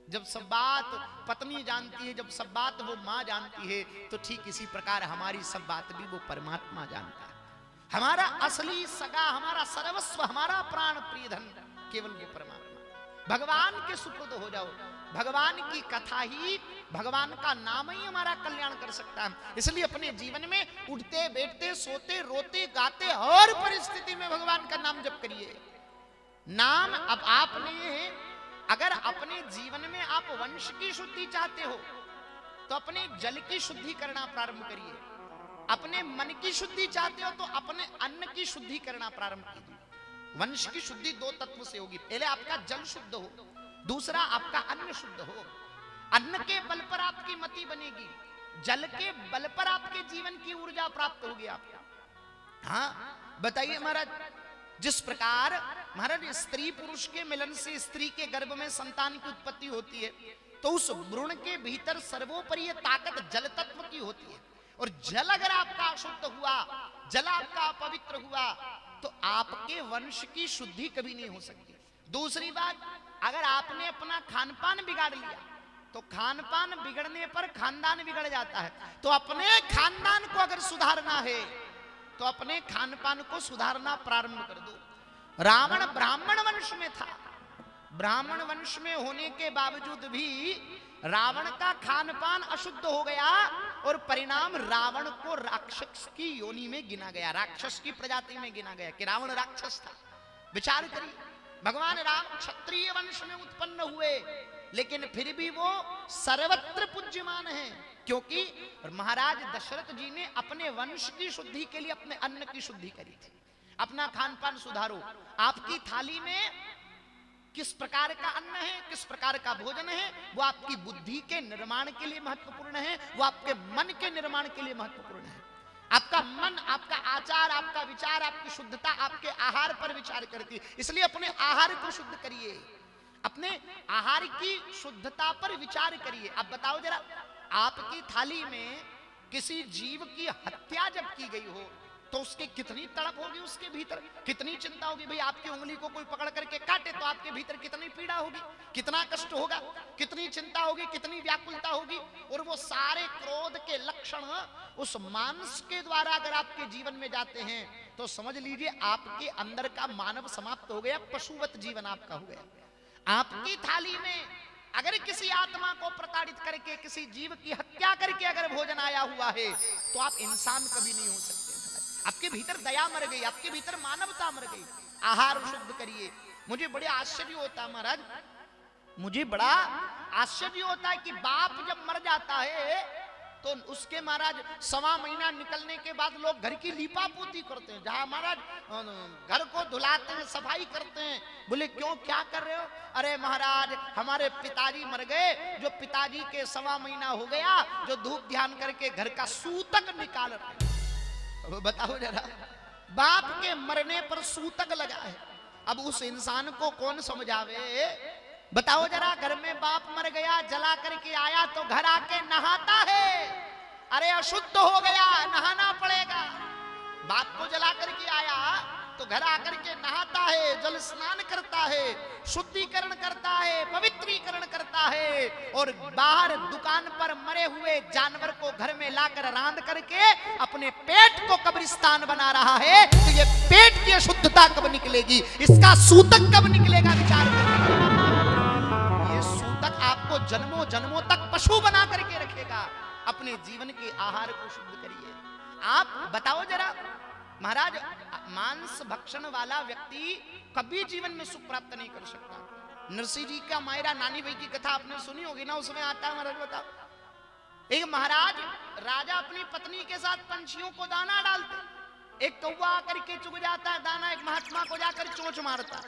जब सब बात पत्नी जानती है, जब सब बात वो माँ जानती है तो ठीक इसी प्रकार हमारी सब बात भी वो परमात्मा जानता है। हमारा असली सगा, हमारा सर्वस्व, हमारा प्राण प्रिय धन केवल वो परमात्मा। भगवान के सुपुर्द हो जाओ, भगवान की कथा ही, भगवान का नाम ही हमारा कल्याण कर सकता है। इसलिए अपने जीवन में उठते बैठते सोते रोते गाते हर परिस्थिति में भगवान का नाम जप करिए। नाम अब आपने अगर अपने जीवन में आप वंश की शुद्धि चाहते हो तो अपने जल की शुद्धि करना प्रारंभ करिए, अपने मन की शुद्धि चाहते हो तो अपने अन्न की शुद्धि करना प्रारंभ कीजिए। वंश की शुद्धि दो तत्व से होगी, पहले आपका जल शुद्ध हो, दूसरा आपका अन्न शुद्ध हो। अन्न के बल पर आपकी मति बनेगी, जल के बल पर आपके जीवन की ऊर्जा प्राप्त होगी आपको। हाँ बताइए महाराज, जिस प्रकार महाराज स्त्री पुरुष के मिलन से स्त्री के गर्भ में संतान की उत्पत्ति होती है तो उस भ्रूण के भीतर सर्वोपरि ताकत जल तत्व की होती है। और जल अगर आपका अशुद्ध हुआ, जल आपका अपवित्र हुआ तो आपके वंश की शुद्धि कभी नहीं हो सकती। दूसरी बात, अगर आपने अपना खान पान बिगाड़ लिया तो खान पान बिगड़ने पर खानदान बिगड़ जाता है। तो अपने खानदान को अगर सुधारना है तो अपने खान पान को सुधारना प्रारंभ कर दो। रावण ब्राह्मण वंश में था, ब्राह्मण वंश में होने के बावजूद भी रावण का खान पान अशुद्ध हो गया और परिणाम रावण को राक्षस की योनि में गिना गया, राक्षस की प्रजाति में गिना गया कि रावण राक्षस था। विचार करिए, भगवान राम क्षत्रिय वंश में उत्पन्न हुए लेकिन फिर भी वो सर्वत्र पूज्यमान है, क्योंकि महाराज दशरथ जी ने अपने वंश की शुद्धि के लिए अपने अन्न की शुद्धि करी थी। अपना खान पान सुधारो। आपकी थाली में किस प्रकार का अन्न है, किस प्रकार का भोजन है, वो आपकी बुद्धि के निर्माण के लिए महत्वपूर्ण है, वो आपके मन के निर्माण के लिए महत्वपूर्ण है। आपका मन, आपका आचार, आपका विचार, आपकी शुद्धता आपके आहार पर विचार करती है। इसलिए अपने आहार को शुद्ध करिए, अपने आहार की शुद्धता पर विचार करिए। अब बताओ जरा, आपकी थाली में किसी जीव की हत्या जब की गई हो तो उसके कितनी तड़प होगी, उसके भीतर कितनी चिंता होगी। भाई आपकी उंगली को कोई पकड़ करके काटे तो आपके भीतर कितनी पीड़ा होगी, कितना कष्ट होगा, कितनी चिंता होगी, कितनी व्याकुलता होगी। और वो सारे क्रोध के लक्षण उस मांस के द्वारा अगर आपके जीवन में जाते हैं तो समझ लीजिए आपके अंदर का मानव समाप्त हो गया, पशुवत जीवन आपका हो गया। आपकी थाली में अगर किसी आत्मा को प्रताड़ित करके, किसी जीव की हत्या करके अगर भोजन आया हुआ है तो आप इंसान कभी नहीं हो सकते। आपके भीतर दया मर गई, आपके भीतर मानवता मर गई। आहार शुद्ध करिए। मुझे बड़े आश्चर्य होता है महाराज, मुझे बड़ा आश्चर्य होता है कि बाप जब मर जाता है तो उसके महाराज 1.25 महीना निकलने के बाद लोग घर की लीपा पोती करते हैं, जहां महाराज घर को धुलाते हैं, सफाई करते हैं। बोले क्यों, क्या कर रहे हो? अरे महाराज हमारे पिताजी मर गए, जो पिताजी के 1.25 महीना हो गया, जो धूप ध्यान करके घर का सूतक निकाल रहे। अब बताओ जरा, बाप के मरने पर सूतक लगा है, अब उस इंसान को कौन समझावे? बताओ जरा, घर में बाप मर गया, जला करके आया तो घर आके नहाता है, अरे अशुद्ध हो गया, नहाना पड़ेगा। बाप को जला करके आया तो घर आकर के नहाता है, जल स्नान करता है, शुद्धिकरण करता है, पवित्रीकरण करता है, और बाहर दुकान पर मरे हुए जानवर को घर में लाकर रांध करके अपने पेट को कब्रिस्तान बना रहा है। तो ये पेट की अशुद्धता कब निकलेगी, इसका सूतक कब निकलेगा? विचार करिए। ये सूतक आपको जन्मों जन्मों तक पशु बना करके रखेगा। अपने जीवन के आहार को शुद्ध करिए। आप बताओ जरा महाराज, मांस भक्षण वाला व्यक्ति कभी जीवन में सुख प्राप्त नहीं कर सकता। नरसिंह जी का मायरा नानी भाई की कथा आपने सुनी होगी ना, उसमें आता है महाराज, बताओ, एक महाराज राजा अपनी पत्नी के साथ पंछियों को दाना डालते, एक कौवा आकर के चुग जाता है दाना, एक महात्मा को जाकर चोंच मारता।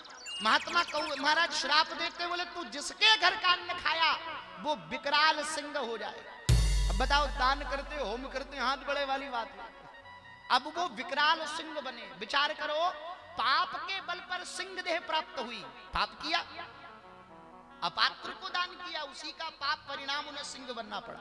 महात्मा महाराज श्राप देते, बोले तू जिसके घर का अन्न खाया वो विकराल सिंह हो जाए। अब बताओ, दान करते, होम करते, हाथ बड़े वाली बात है, अब वो विकराल सिंह बने। विचार करो, पाप के बल पर सिंह देह प्राप्त हुई, पाप किया, अपात्र को दान किया, उसी का पाप परिणाम उन्हें सिंह बनना पड़ा।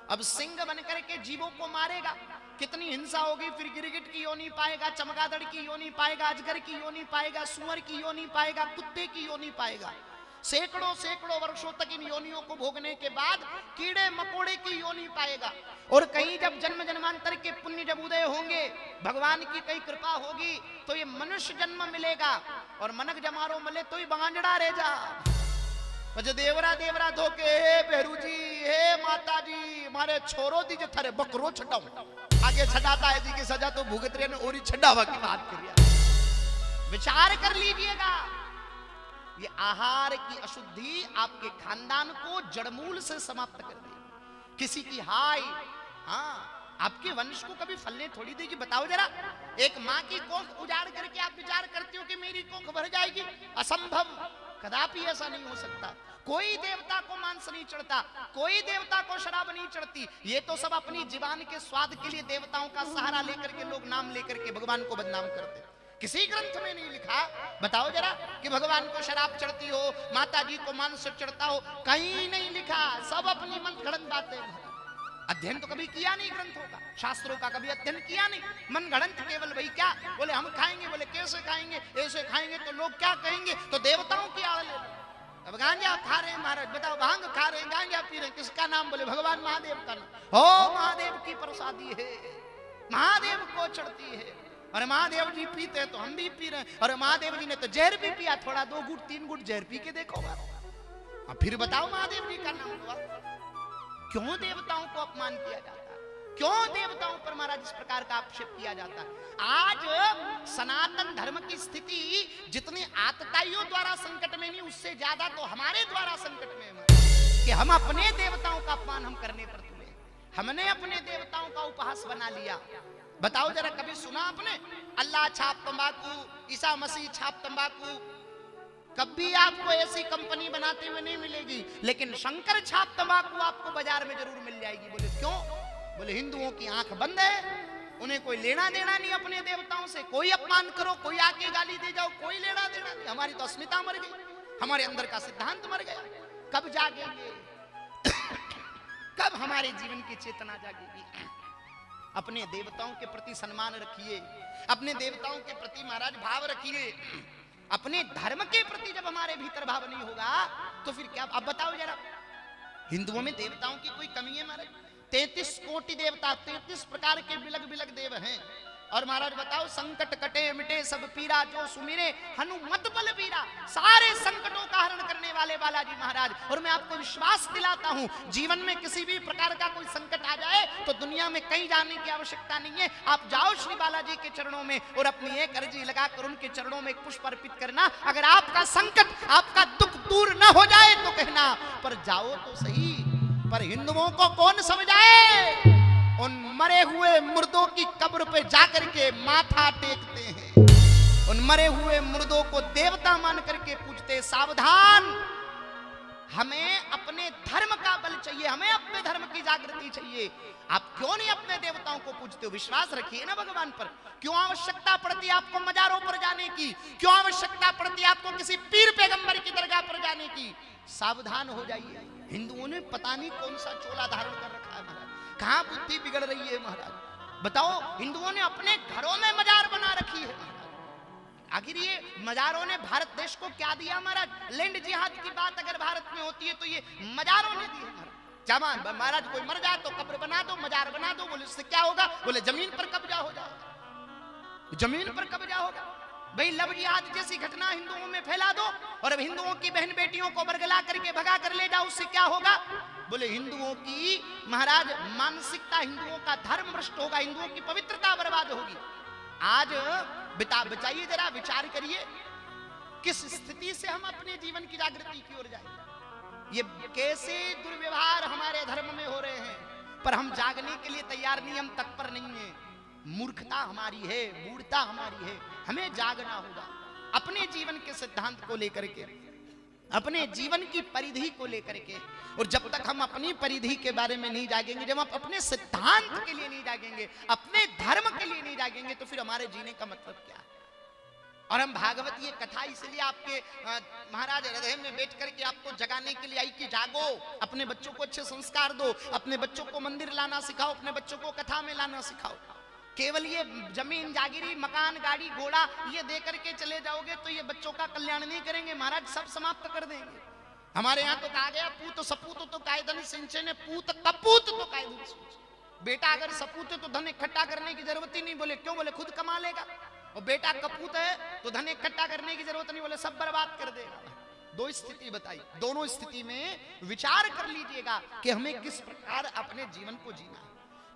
अब सिंह बनकर के जीवों को मारेगा, कितनी हिंसा होगी। फिर गिरगिट की योनि पाएगा, चमगादड़ की योनि पाएगा, अजगर की योनि पाएगा, सुअर की योनि पाएगा, कुत्ते की योनि पाएगा। सैकड़ों सैकड़ों वर्षों तक इन योनियों को भोगने के बाद कीड़े मकोड़े की योनि पाएगा। और कहीं जब जन्म जन्मांतर के पुण्य जब उदय होंगे, भगवान की कई कृपा होगी तो ये मनुष्य जन्म मिलेगा, और मनक जमारो मले तो ही बांझड़ा रह जा। जो देवरा देवरा धोके, हे बेरू जी, हे माता जी, मारे छोरो दीजिए थारे बकरो छटाओ, आगे छटाता है जी की सजा तो भुगत रहे ने, और ही छटावा की बात करिए। विचार कर लीजिएगा, ये आहार की अशुद्धि आपके खानदान को जड़मूल से समाप्त कर देगी। किसी की हाय, हाँ, आपके वंश को कभी फलने थोड़ी देगी। बताओ जरा, एक माँ की कोख उजाड़ करके आप विचार करते हो कि मेरी कोख भर जाएगी? असंभव, कदापि ऐसा नहीं हो सकता। कोई देवता को मांस नहीं चढ़ता, कोई देवता को शराब नहीं चढ़ती। ये तो सब अपनी जीवान के स्वाद के लिए देवताओं का सहारा लेकर के लोग नाम लेकर के भगवान को बदनाम करते। किसी ग्रंथ में नहीं लिखा, बताओ जरा, कि भगवान को शराब चढ़ती हो, माता जी को मांस चढ़ता हो, कहीं नहीं लिखा। सब अपनी मन गढ़ंत बातें। अध्ययन तो कभी किया नहीं ग्रंथों का, शास्त्रों का कभी अध्ययन किया नहीं, मन गढ़ंत केवल। वही क्या बोले, हम खाएंगे, बोले कैसे खाएंगे, ऐसे खाएंगे तो लोग क्या कहेंगे, तो देवताओं की आड़ ले लो। अब गांजा खा रहे हैं महाराज, बताओ, भांग खा रहे हैं, गांजा पी रहे हैं, किसका नाम बोले? भगवान महादेव का नाम। हो, महादेव की प्रसादी है, महादेव को चढ़ती है, और महादेव जी पीते तो हम भी पी रहे हैं। और महादेव जी ने तो जहर भी पिया, थोड़ा 2 घूंट 3 घूंट जहर पी के देखो। अब फिर बताओ, महादेव जी का नाम हुआ। क्यों देवताओं को अपमान किया जाता है? क्यों देवताओं पर महाराज इस प्रकार का आक्षेप किया जाता है? आज सनातन धर्म की स्थिति जितनी आतताइयों द्वारा संकट में नहीं, उससे ज्यादा तो हमारे द्वारा संकट में है कि हम अपने देवताओं का अपमान हम करने पर तुले। हमने अपने देवताओं का उपहास बना लिया। बताओ जरा, कभी सुना आपने अल्लाह छाप तंबाकू, ईसा मसीह छाप तंबाकू? कभी आपको ऐसी कंपनी बनाते हुए नहीं मिलेगी, लेकिन शंकर छाप तंबाकू आपको बाजार में जरूर मिल जाएगी। बोले क्यों? बोले हिंदुओं की आंख बंद है, उन्हें कोई लेना देना नहीं अपने देवताओं से। कोई अपमान करो, कोई आके गाली दे जाओ, कोई लेना देना नहीं। हमारी तो अस्मिता मर गई, हमारे अंदर का सिद्धांत मर गया। कब जागेंगे? कब हमारे जीवन की चेतना जागेगी? अपने देवताओं के प्रति सम्मान रखिए, अपने देवताओं के प्रति महाराज भाव रखिए। अपने धर्म के प्रति जब हमारे भीतर भाव नहीं होगा तो फिर क्या? अब बताओ जरा, हिंदुओं में देवताओं की कोई कमी है महाराज? 33 कोटि देवता, 33 प्रकार के बिलग बिलग देव हैं। और महाराज बताओ, संकट कटे मिटे सब पीरा, जो सुमिरे हनुमत बल बीरा। सारे संकटों का हरण करने वाले बालाजी महाराज। और मैं आपको विश्वास दिलाता हूं, जीवन में किसी भी प्रकार का कोई संकट आ जाए तो दुनिया में कहीं जाने की आवश्यकता नहीं है। आप जाओ श्री बालाजी के चरणों में और अपनी एक अर्जी लगाकर उनके चरणों में एक पुष्प अर्पित करना। अगर आपका संकट, आपका दुख दूर न हो जाए तो कहना, पर जाओ तो सही। पर हिंदुओं को कौन समझाए? उन मरे हुए मुर्दों की कब्र पे जाकर के माथा टेकते हैं, उन मरे हुए मुर्दों को देवता मान करके पूजते। सावधान, हमें अपने धर्म का बल चाहिए, हमें अपने धर्म की जागृति चाहिए। आप क्यों नहीं अपने देवताओं को पूजते हो? विश्वास रखिए ना भगवान पर। क्यों आवश्यकता पड़ती है आपको मजारों पर जाने की? क्यों आवश्यकता पड़ती है आपको किसी पीर पैगंबर की दरगाह पर जाने की? सावधान हो जाइए। हिंदुओं ने पता नहीं कौन सा चोला धारण कर रखा है महाराज, कहां बुद्धि बिगड़ रही है महाराज। बताओ, हिंदुओं ने अपने घरों में मजार बना रखी है। आखिर ये मजारों ने भारत देश को क्या दिया महाराज? लैंड जिहाद की बात अगर भारत में होती है तो ये मजारों ने दी है महाराज। जमान महाराज, कोई मर जाए तो कब्र बना दो, मजार बना दो। बोले इससे क्या होगा? बोले जमीन पर कब्जा हो जाएगा, जमीन पर कब्जा होगा। भाई लव जिहाद जैसी घटना हिंदुओं में फैला दो और अब हिंदुओं की बहन बेटियों को बरगला करके भगा कर ले जाओ, उससे क्या होगा? बोले हिंदुओं की महाराज मानसिकता, हिंदुओं का धर्म भ्रष्ट होगा, हिंदुओं की पवित्रता बर्बाद होगी। आज बचाइए, जरा विचार करिए, किस स्थिति से हम अपने जीवन की जागृति की ओर जाएं। ये कैसे दुर्व्यवहार हमारे धर्म में हो रहे हैं, पर हम जागने के लिए तैयार नहीं, हम तत्पर नहीं है। मूर्खता हमारी है, मूढ़ता हमारी है। हमें जागना होगा अपने जीवन के सिद्धांत को लेकर के, अपने जीवन की परिधि को लेकर के। और जब तक हम अपनी परिधि के बारे में नहीं जागेंगे, जब हम अपने सिद्धांत के लिए नहीं जागेंगे, अपने धर्म के लिए नहीं जागेंगे, तो फिर हमारे जीने का मतलब क्या है? और हम भागवत ये कथा इसलिए आपके महाराज हृदय में बैठ करके आपको जगाने के लिए आई कि जागो, अपने बच्चों को अच्छे संस्कार दो, अपने बच्चों को मंदिर लाना सिखाओ, अपने बच्चों को कथा में लाना सिखाओ। केवल ये जमीन जागीरी, मकान, गाड़ी, घोड़ा ये दे करके चले जाओगे तो ये बच्चों का कल्याण नहीं करेंगे महाराज, सब समाप्त कर देंगे। हमारे यहाँ तो कहा गया, पूत सपूत तो कायदन सिंचे ने, पूत कपूत तो कायदन सिंचे। बेटा अगर सपूत है तो धन इकट्ठा करने की जरूरत ही नहीं। बोले क्यों? बोले खुद कमा लेगा। और बेटा कपूत है तो धन इकट्ठा करने की जरूरत नहीं, बोले सब बर्बाद कर देगा। दो स्थिति बताई, दोनों स्थिति में विचार कर लीजिएगा कि हमें किस प्रकार अपने जीवन को जीना है,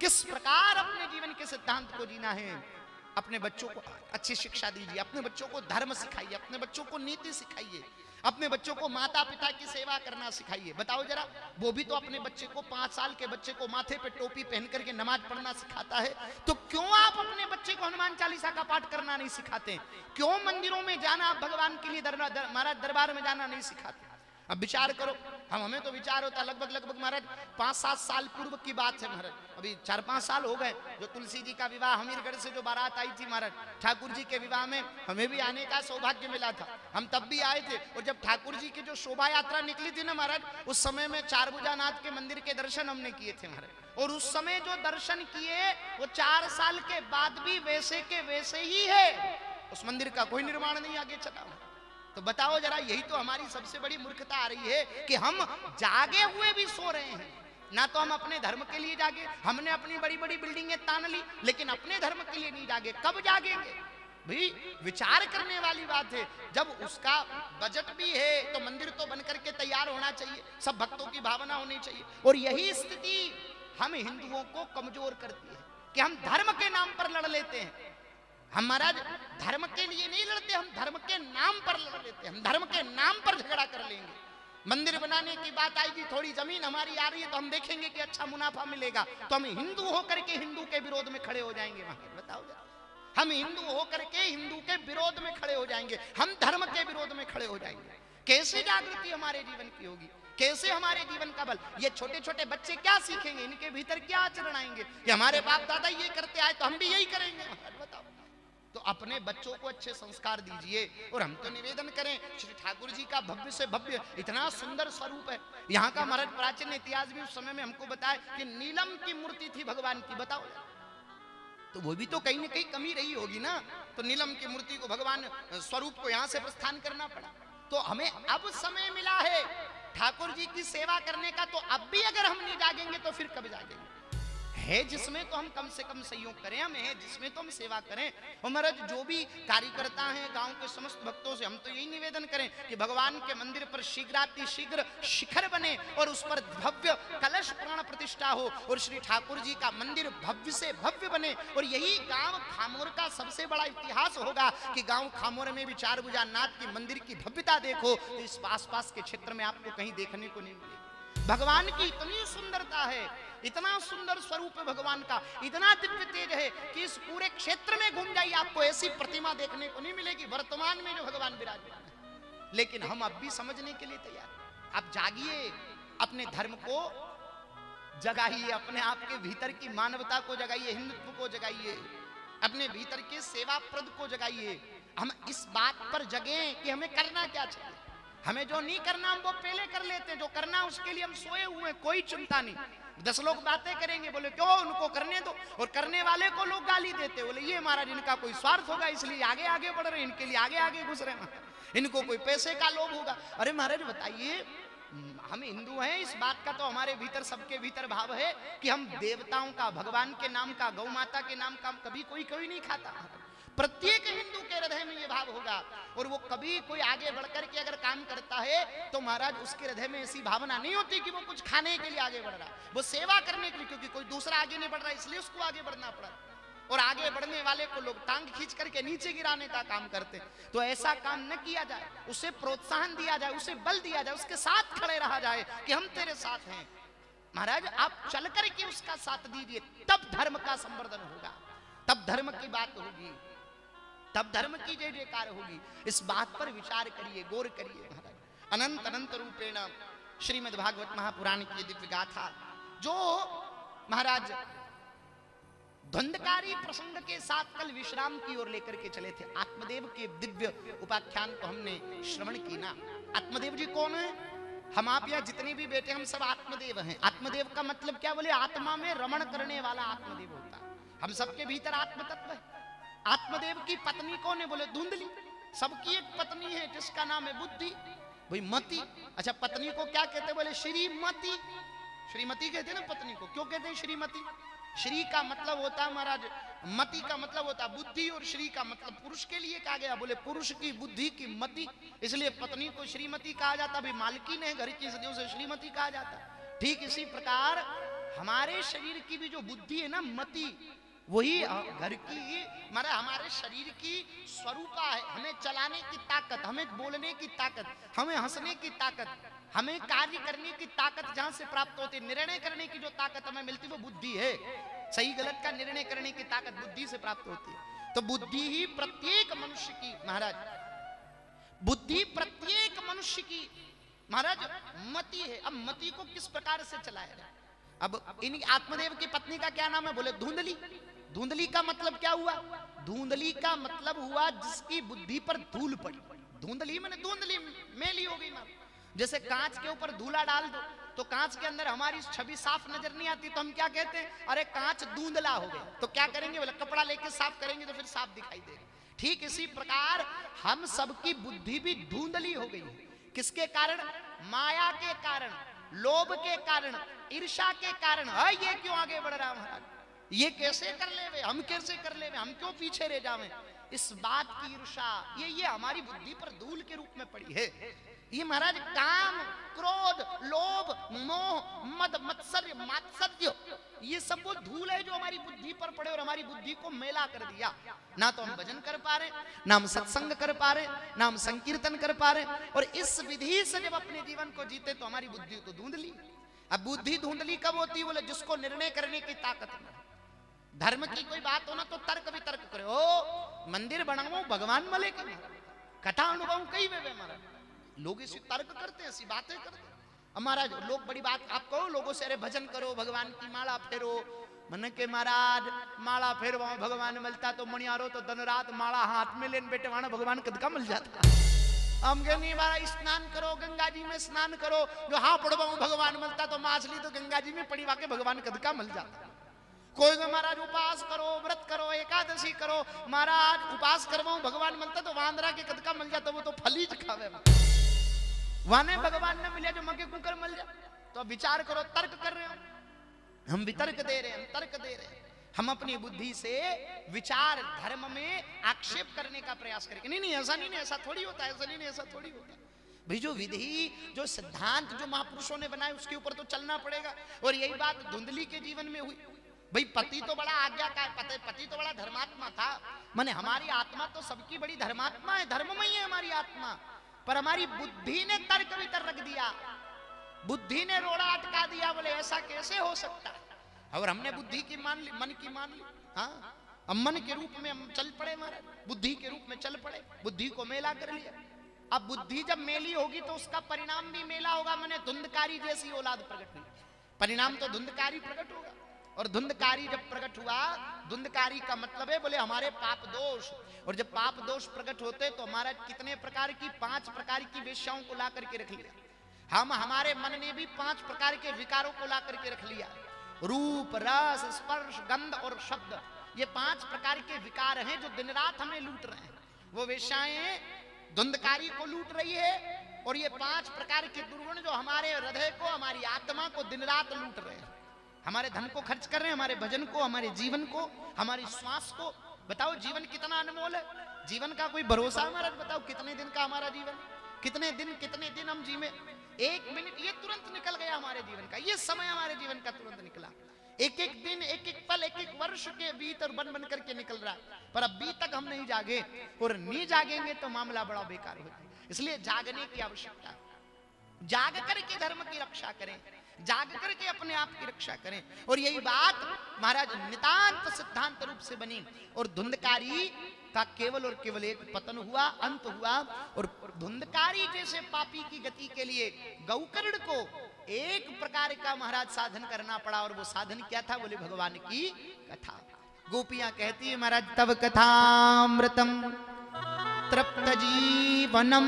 किस प्रकार अपने जीवन के सिद्धांत को जीना है। अपने बच्चों को अच्छी शिक्षा दीजिए, अपने बच्चों को धर्म सिखाइए, अपने बच्चों को नीति सिखाइए, अपने बच्चों को माता पिता की सेवा करना सिखाइए। बताओ जरा, वो भी तो अपने बच्चे को, 5 साल के बच्चे को माथे पे टोपी पहन करके नमाज पढ़ना सिखाता है, तो क्यों आप अपने बच्चे को हनुमान चालीसा का पाठ करना नहीं सिखाते? क्यों मंदिरों में जाना, भगवान के लिए महाराज दरबार में जाना नहीं सिखाते? अब विचार करो, हमें तो विचार होता लगभग महाराज 5-7 साल पूर्व की बात है महाराज, अभी 4-5 साल हो गए, जो तुलसी जी का विवाह हमीरगढ़ से जो बारात आई थी महाराज, ठाकुर जी के विवाह में हमें भी आने का सौभाग्य मिला था। हम तब भी आए थे। और जब ठाकुर जी की जो शोभा यात्रा निकली थी ना महाराज, उस समय में चारभुजानाथ के मंदिर के दर्शन हमने किए थे महाराज। और उस समय जो दर्शन किए वो 4 साल के बाद भी वैसे के वैसे ही है, उस मंदिर का कोई निर्माण नहीं आगे चला। तो बताओ जरा, यही तो हमारी सबसे बड़ी मूर्खता आ रही है कि हम जागे हुए भी सो रहे हैं। ना तो हम अपने धर्म के लिए जागे, हमने अपनी बड़ी बड़ी बिल्डिंगें तान ली, लेकिन अपने धर्म के लिए नहीं जागे। कब जागेंगे भाई? विचार करने वाली बात है। जब उसका बजट भी है तो मंदिर तो बन करके तैयार होना चाहिए, सब भक्तों की भावना होनी चाहिए। और यही स्थिति हम हिंदुओं को कमजोर करती है कि हम धर्म के नाम पर लड़ लेते हैं। हम महाराज धर्म के लिए नहीं लड़ते, हम धर्म के नाम पर लड़ लेते हैं, हम धर्म के नाम पर झगड़ा कर लेंगे। मंदिर बनाने की बात आएगी, थोड़ी जमीन हमारी आ रही है तो हम देखेंगे कि अच्छा मुनाफा मिलेगा, तो हम हिंदू होकर के हिंदू के विरोध में खड़े हो जाएंगे। वहां बताओ जरा, हम हिंदू होकर के हिंदू के विरोध में खड़े हो जाएंगे, हम धर्म के विरोध में खड़े हो जाएंगे। कैसे जागृति हमारे जीवन की होगी, कैसे हमारे जीवन का बल? ये छोटे छोटे बच्चे क्या सीखेंगे, इनके भीतर क्या आचरण आएंगे कि हमारे बाप दादा ये करते आए तो हम भी यही करेंगे? बताओ। तो अपने बच्चों को अच्छे संस्कार दीजिए। और हम तो निवेदन करें, श्री ठाकुर जी का भव्य से भव्य इतना सुंदर स्वरूप है। यहाँ का महाराज प्राचीन इतिहास भी उस समय में हमको बताया कि नीलम की मूर्ति थी भगवान की। बताओ, तो वो भी तो कहीं ना कहीं कमी रही होगी ना। तो नीलम की मूर्ति को, भगवान स्वरूप को यहाँ से प्रस्थान करना पड़ा। तो हमें अब समय मिला है ठाकुर जी की सेवा करने का, तो अब भी अगर हम नहीं जागेंगे तो फिर कब जागेंगे? है जिसमें तो हम कम से कम सहयोग करें, हम है जिसमें तो हम सेवा करें। और महाराज जो भी कार्यकर्ता हैं गांव के समस्त भक्तों से हम तो यही निवेदन करें कि भगवान के मंदिर पर शीघ्रातिशीघ्र शिखर बने और उस पर भव्य कलश प्राण प्रतिष्ठा हो और श्री ठाकुर जी का मंदिर भव्य से भव्य बने। और यही गांव खामोर का सबसे बड़ा इतिहास होगा कि गांव खामोर में भी चारभुजा नाथ की मंदिर की भव्यता देखो तो इस आसपास के क्षेत्र में आपको कहीं देखने को नहीं मिलेगी। भगवान की इतनी सुंदरता है, इतना सुंदर स्वरूप है भगवान का, इतना दिव्य तेज है कि इस पूरे क्षेत्र में घूम जाइए आपको ऐसी प्रतिमा देखने को नहीं मिलेगी वर्तमान में जो भगवान विराजमान है। लेकिन हम अब भी समझने के लिए तैयार। आप जागिए, अपने धर्म को जगाइए, अपने आप के भीतर की मानवता को जगाइए, हिंदुत्व को जगाइए, अपने भीतर के सेवाप्रद को जगाइए। हम इस बात पर जगे कि हमें करना क्या चाहिए। हमें जो नहीं करना हम वो पहले कर लेते हैं, जो करना उसके लिए हम सोए हुए हैं, कोई चिंता नहीं। 10 लोग बातें करेंगे, बोले क्यों, उनको करने दो, और करने वाले को लोग गाली देते, बोले ये महाराज इनका कोई स्वार्थ होगा इसलिए आगे आगे बढ़ रहे हैं, इनके लिए आगे आगे घुस रहे हैं, इनको कोई पैसे का लोभ होगा। अरे महाराज बताइए, हम हिंदू हैं, इस बात का तो हमारे भीतर सबके भीतर भाव है कि हम देवताओं का, भगवान के नाम का, गौ माता के नाम का कभी कोई नहीं खाता। प्रत्येक हिंदू के हृदय में ये भाव होगा। और वो कभी कोई आगे बढ़कर के अगर काम करता है तो महाराज उसके हृदय में ऐसी भावना नहीं होती कि वो कुछ खाने के लिए आगे बढ़ रहा, वो सेवा करने के लिए, क्योंकि कोई दूसरा आगे नहीं बढ़ रहा इसलिए उसको आगे बढ़ना पड़ा। और आगे बढ़ने वाले को लोग टांग खींच करके नीचे गिराने का काम करते। तो ऐसा काम न किया जाए, उसे प्रोत्साहन दिया जाए, उसे बल दिया जाए, उसके साथ खड़े रहा जाए कि हम तेरे साथ हैं। महाराज आप चल करके उसका साथ दीजिए, तब धर्म का संवर्धन होगा, तब धर्म की बात होगी, तब धर्म की जय जयकार होगी। इस बात पर विचार करिए, गौर करिए। महाराज अनंत अनंत रूपेण श्रीमद् भागवत महापुराण की दिव्य गाथा जो महाराज धुंधकारी प्रसंग के साथ कल विश्राम की ओर लेकर के चले थे। आत्मदेव के दिव्य उपाख्यान को हमने श्रवण की ना। आत्मदेव जी कौन है? हम आप या जितने भी बेटे हम सब आत्मदेव हैं। आत्मदेव का मतलब क्या? बोले आत्मा में रमण करने वाला आत्मदेव होता है। हम सबके भीतर आत्म तत्व है। आत्मदेव की पत्नी कौन है? बोले धुंधली। सबकी एक पत्नी है जिसका नाम है बुद्धि, भाई मति। अच्छा पत्नी को क्या कहते हैं? बोले श्रीमती। श्रीमती कहते हैं ना पत्नी को। क्यों कहते हैं श्रीमती? श्री का मतलब होता है महाराज, मति का मतलब होता है बुद्धि, और श्री का मतलब पुरुष के लिए कहा गया। बोले पुरुष की बुद्धि की मति, इसलिए पत्नी को श्रीमती कहा जाता। भाई मालकिन है घर की, इसलिए उसे श्रीमती कहा जाता। ठीक इसी प्रकार हमारे शरीर की भी जो बुद्धि है ना, मति, वही घर की हमारे शरीर की स्वरूपा है। हमें चलाने की ताकत, हमें बोलने की ताकत, हमें हंसने की ताकत, हमें कार्य करने की ताकत जहां से प्राप्त होती है, निर्णय करने की जो ताकत हमें मिलती है वो बुद्धि है। सही गलत का निर्णय करने की ताकत बुद्धि से प्राप्त होती है। तो बुद्धि ही प्रत्येक मनुष्य की महाराज, बुद्धि प्रत्येक मनुष्य की महाराज मति है। अब मति को किस प्रकार से चलाया जाए? अब इन आत्मदेव की पत्नी का क्या नाम है? बोले धुंधली। धुंधली का मतलब क्या हुआ? धुंधली का मतलब हुआ जिसकी बुद्धि पर धूल पड़ी। धुंधली मैंने धुंधली मेली हो गई ना। जैसे कांच के ऊपर धूला डाल दो तो कांच के अंदर हमारी छवि साफ नजर नहीं आती, तो हम क्या कहते हैं? अरे कांच धुंधला हो गया। तो क्या करेंगे? बोले कपड़ा लेके साफ करेंगे तो फिर साफ दिखाई देगा। ठीक इसी प्रकार हम सबकी बुद्धि भी धुंधली हो गई। किसके कारण? माया के कारण, लोभ के कारण, ईर्ष्या के कारण। ये क्यों आगे बढ़ रहा महाराज? ये कैसे कर ले, हम कैसे कर ले, हम क्यों पीछे रह जावे? इस बात की ईर्ष्या ये हमारी बुद्धि पर धूल के रूप में पड़ी है। ये महाराज काम, क्रोध, लोभ, मोह, मद, मत्सर्य, मात्सर्य, ये सब वो धूल है जो हमारी बुद्धि पर पड़े और हमारी बुद्धि को मैला कर दिया। ना तो हम भजन कर पा रहे, ना हम सत्संग कर पा रहे, ना हम संकीर्तन कर पा रहे। और इस विधि से जब अपने जीवन को जीते तो हमारी बुद्धि तो धुंधली। अब बुद्धि धुंधली कब होती है? बोले जिसको निर्णय करने की ताकत नहीं। धर्म की कोई बात हो ना तो तर्क वितर्क करे। ओ मंदिर बनाओ भगवान मले के कथा अनुभव कई वे महाराज लोग इसी तर्क करते हैं, ऐसी बातें करते हैं। हमारा लोग बड़ी बात आप कहो लोगों से, अरे भजन करो भगवान की माला फेरो, मन के महाराज माला फेर वहां भगवान मिलता तो मणियारो तो दिन रात माला हाथ में लेन बेटे वहां भगवान कद का मिल जाता। हम कहनी महाराज स्नान करो गंगा जी में स्नान करो, जो हाँ पड़वा भगवान मिलता तो माछली तो गंगा जी में पड़ी वाके भगवान कद का मिल जाता। कोई महाराज उपास करो व्रत करो एकादशी करो, महाराज उपास करवाऊं भगवान मिलता तो वांदरा के कद का मिल जाता, वो तो फलीज खावे वाने भगवान ने मिले जो मगे कुकर मिल जाए। तो अब विचार करो, तर्क कर रहे हो, हम वितर्क दे रहे हैं, हम तर्क दे रहे हैं, हम अपनी बुद्धि से विचार धर्म में आक्षेप करने का प्रयास करेंगे। नहीं नहीं ऐसा नहीं, ऐसा थोड़ी होता है, ऐसा नहीं ऐसा थोड़ी होता है भाई। जो विधि जो सिद्धांत जो महापुरुषों ने बनाए उसके ऊपर तो चलना पड़ेगा। और यही बात धुंधली के जीवन में हुई भाई। पति तो बड़ा आज्ञाकार, पति तो बड़ा धर्मात्मा था, माने हमारी आत्मा तो सबकी बड़ी धर्मात्मा है, धर्ममयी है हमारी आत्मा, पर हमारी बुद्धि ने तर्क वितर्क रख दिया, बुद्धि ने रोड़ा अटका दिया, बोले ऐसा कैसे हो सकता है। और हमने बुद्धि की मान ली, मन की मान ली। हाँ अब मन के रूप में हम चल पड़े महाराज, बुद्धि के रूप में चल पड़े, बुद्धि को मेला कर लिया। अब बुद्धि जब मेली होगी तो उसका परिणाम भी मेला होगा, मैंने धुंधकारी जैसी औलाद प्रकट हुई, परिणाम तो धुंधकारी प्रकट होगा। और धुंधकारी जब प्रकट हुआ, धुंधकारी का मतलब है बोले हमारे पाप दोष, और जब पाप दोष प्रकट होते तो हमारा कितने प्रकार की 5 प्रकार की वेश्याओं को ला करके रख लिया। हम हमारे मन ने भी 5 प्रकार के विकारों को ला करके रख लिया, रूप रस स्पर्श गंध और शब्द, ये 5 प्रकार के विकार हैं जो दिन रात हमें लूट रहे हैं। वो वेश्याएं धुंधकारी को लूट रही है, और ये 5 प्रकार के दुर्गुण जो हमारे हृदय को हमारी आत्मा को दिन रात लूट रहे हैं, हमारे धन को खर्च कर रहे हैं, हमारे भजन को, हमारे जीवन को, हमारी श्वास को। बताओ जीवन कितना अनमोल है, जीवन का कोई भरोसा हमारा, बताओ कितने दिन का हमारा जीवन, कितने दिन हम जीवे। 1 मिनट ये तुरंत निकल गया हमारे जीवन का, ये समय हमारे जीवन का तुरंत निकला। एक एक दिन एक एक पल एक एक वर्ष के बीत और बन बन करके निकल रहा है, पर अभी तक हम नहीं जागे, और नहीं जागेंगे तो मामला बड़ा बेकार हो जाए। इसलिए जागने की आवश्यकता है, जाग करके धर्म की रक्षा करें, जाग करके अपने आप की रक्षा करें। और यही बात महाराज नितांत सिद्धांत रूप से बनी, और धुंधकारी का केवल और केवल एक पतन हुआ, अंत हुआ। और धुंधकारी जैसे पापी की गति के लिए गौकर्ण को एक प्रकार का महाराज साधन करना पड़ा, और वो साधन क्या था, बोले भगवान की कथा। गोपियां कहती है महाराज तब कथामृतम तृप्त जीवनम,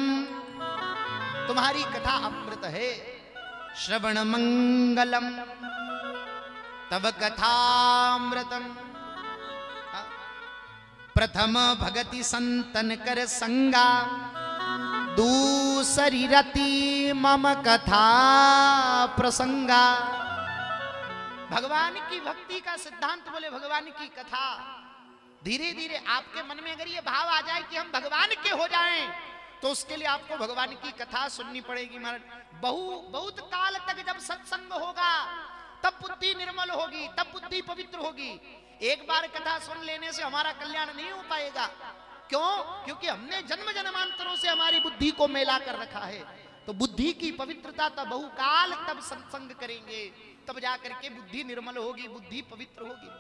तुम्हारी कथा अमृत है, श्रवण मंगलम तब कथामृतम। प्रथम भगति संतन कर संगा, दूसरी रति मम कथा प्रसंगा। भगवान की भक्ति का सिद्धांत बोले भगवान की कथा। धीरे धीरे आपके मन में अगर ये भाव आ जाए कि हम भगवान के हो जाएं, तो उसके लिए आपको भगवान की कथा सुननी पड़ेगी महाराज। बहुत काल तक जब सत्संग होगा तब बुद्धि निर्मल होगी, तब बुद्धि पवित्र होगी। एक बार कथा सुन लेने से हमारा कल्याण नहीं हो पाएगा। क्यों? क्योंकि हमने जन्म जन्मांतरों से हमारी बुद्धि को मेला कर रखा है। तो बुद्धि की पवित्रता तब बहुकाल तब सत्संग करेंगे, तब जाकर के बुद्धि निर्मल होगी, बुद्धि पवित्र होगी।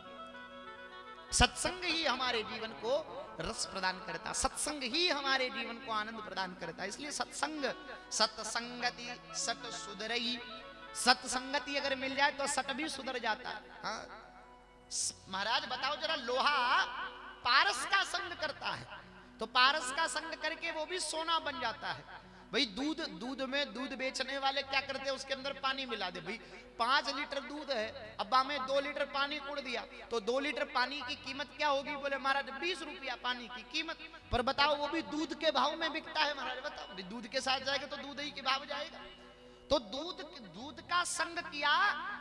सत्संग ही हमारे जीवन को रस प्रदान करता, सत्संग ही हमारे जीवन को आनंद प्रदान करता है। इसलिए सत्संग, सत्संगति सत सुधरई, सत्संगति अगर मिल जाए तो सट भी सुधर जाता है। हाँ महाराज बताओ जरा, लोहा पारस का संग करता है तो पारस का संग करके वो भी सोना बन जाता है। भाई दूध में दूध बेचने वाले क्या करते हैं, उसके अंदर पानी मिला दे। भाई 5 लीटर दूध है, अब्बा में 2 लीटर पानी कुड़ दिया, तो 2 लीटर पानी की कीमत क्या होगी, बोले महाराज 20 रुपया पानी की कीमत। पर बताओ वो भी दूध के भाव में बिकता है महाराज। बताओ दूध के साथ जाएगा तो दूध ही के भाव जाएगा। तो दूध का संग किया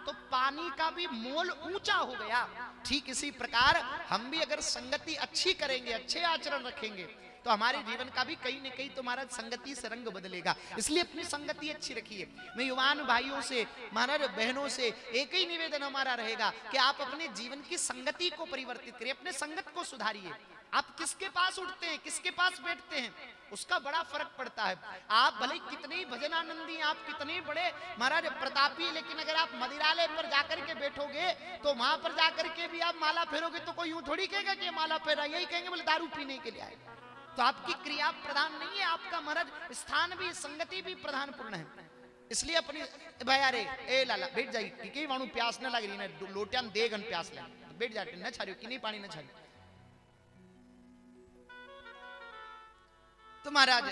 तो पानी का भी मोल ऊंचा हो गया। ठीक इसी प्रकार हम भी अगर संगति अच्छी करेंगे, अच्छे आचरण रखेंगे, तो हमारे जीवन का भी कहीं न कहीं तुम्हारा संगति से रंग बदलेगा। इसलिए अपनी संगति अच्छी रखिए। मैं युवान भाइयों से, महाराज बहनों से एक ही निवेदन हमारा रहेगा कि आप अपने जीवन की संगति को परिवर्तित करिए, अपने संगत को सुधारिए। आप किसके पास उठते हैं, किसके पास बैठते हैं, उसका बड़ा फर्क पड़ता है। आप भले कितने ही भजनानंदी, आप कितने बड़े महाराज प्रतापी, लेकिन अगर आप मदिरालय पर जाकर के बैठोगे तो वहां पर जाकर के भी आप माला फेरोगे तो कोई यूं थोड़ी कहेगा कि माला फेरा, यही कहेंगे बोले दारू पीने के लिए आए। तो आपकी क्रिया प्रधान नहीं है, आपका महाराज स्थान भी, संगति भी प्रधानपूर्ण है। इसलिए अपनी भाई अरे ए लाला बैठ जाइए, क्योंकि वाणु प्यास न लग रही ना, लोटियान देगन प्यास लगे, बैठ जाते न छारियो कि नहीं पानी न छारियो। तो महाराज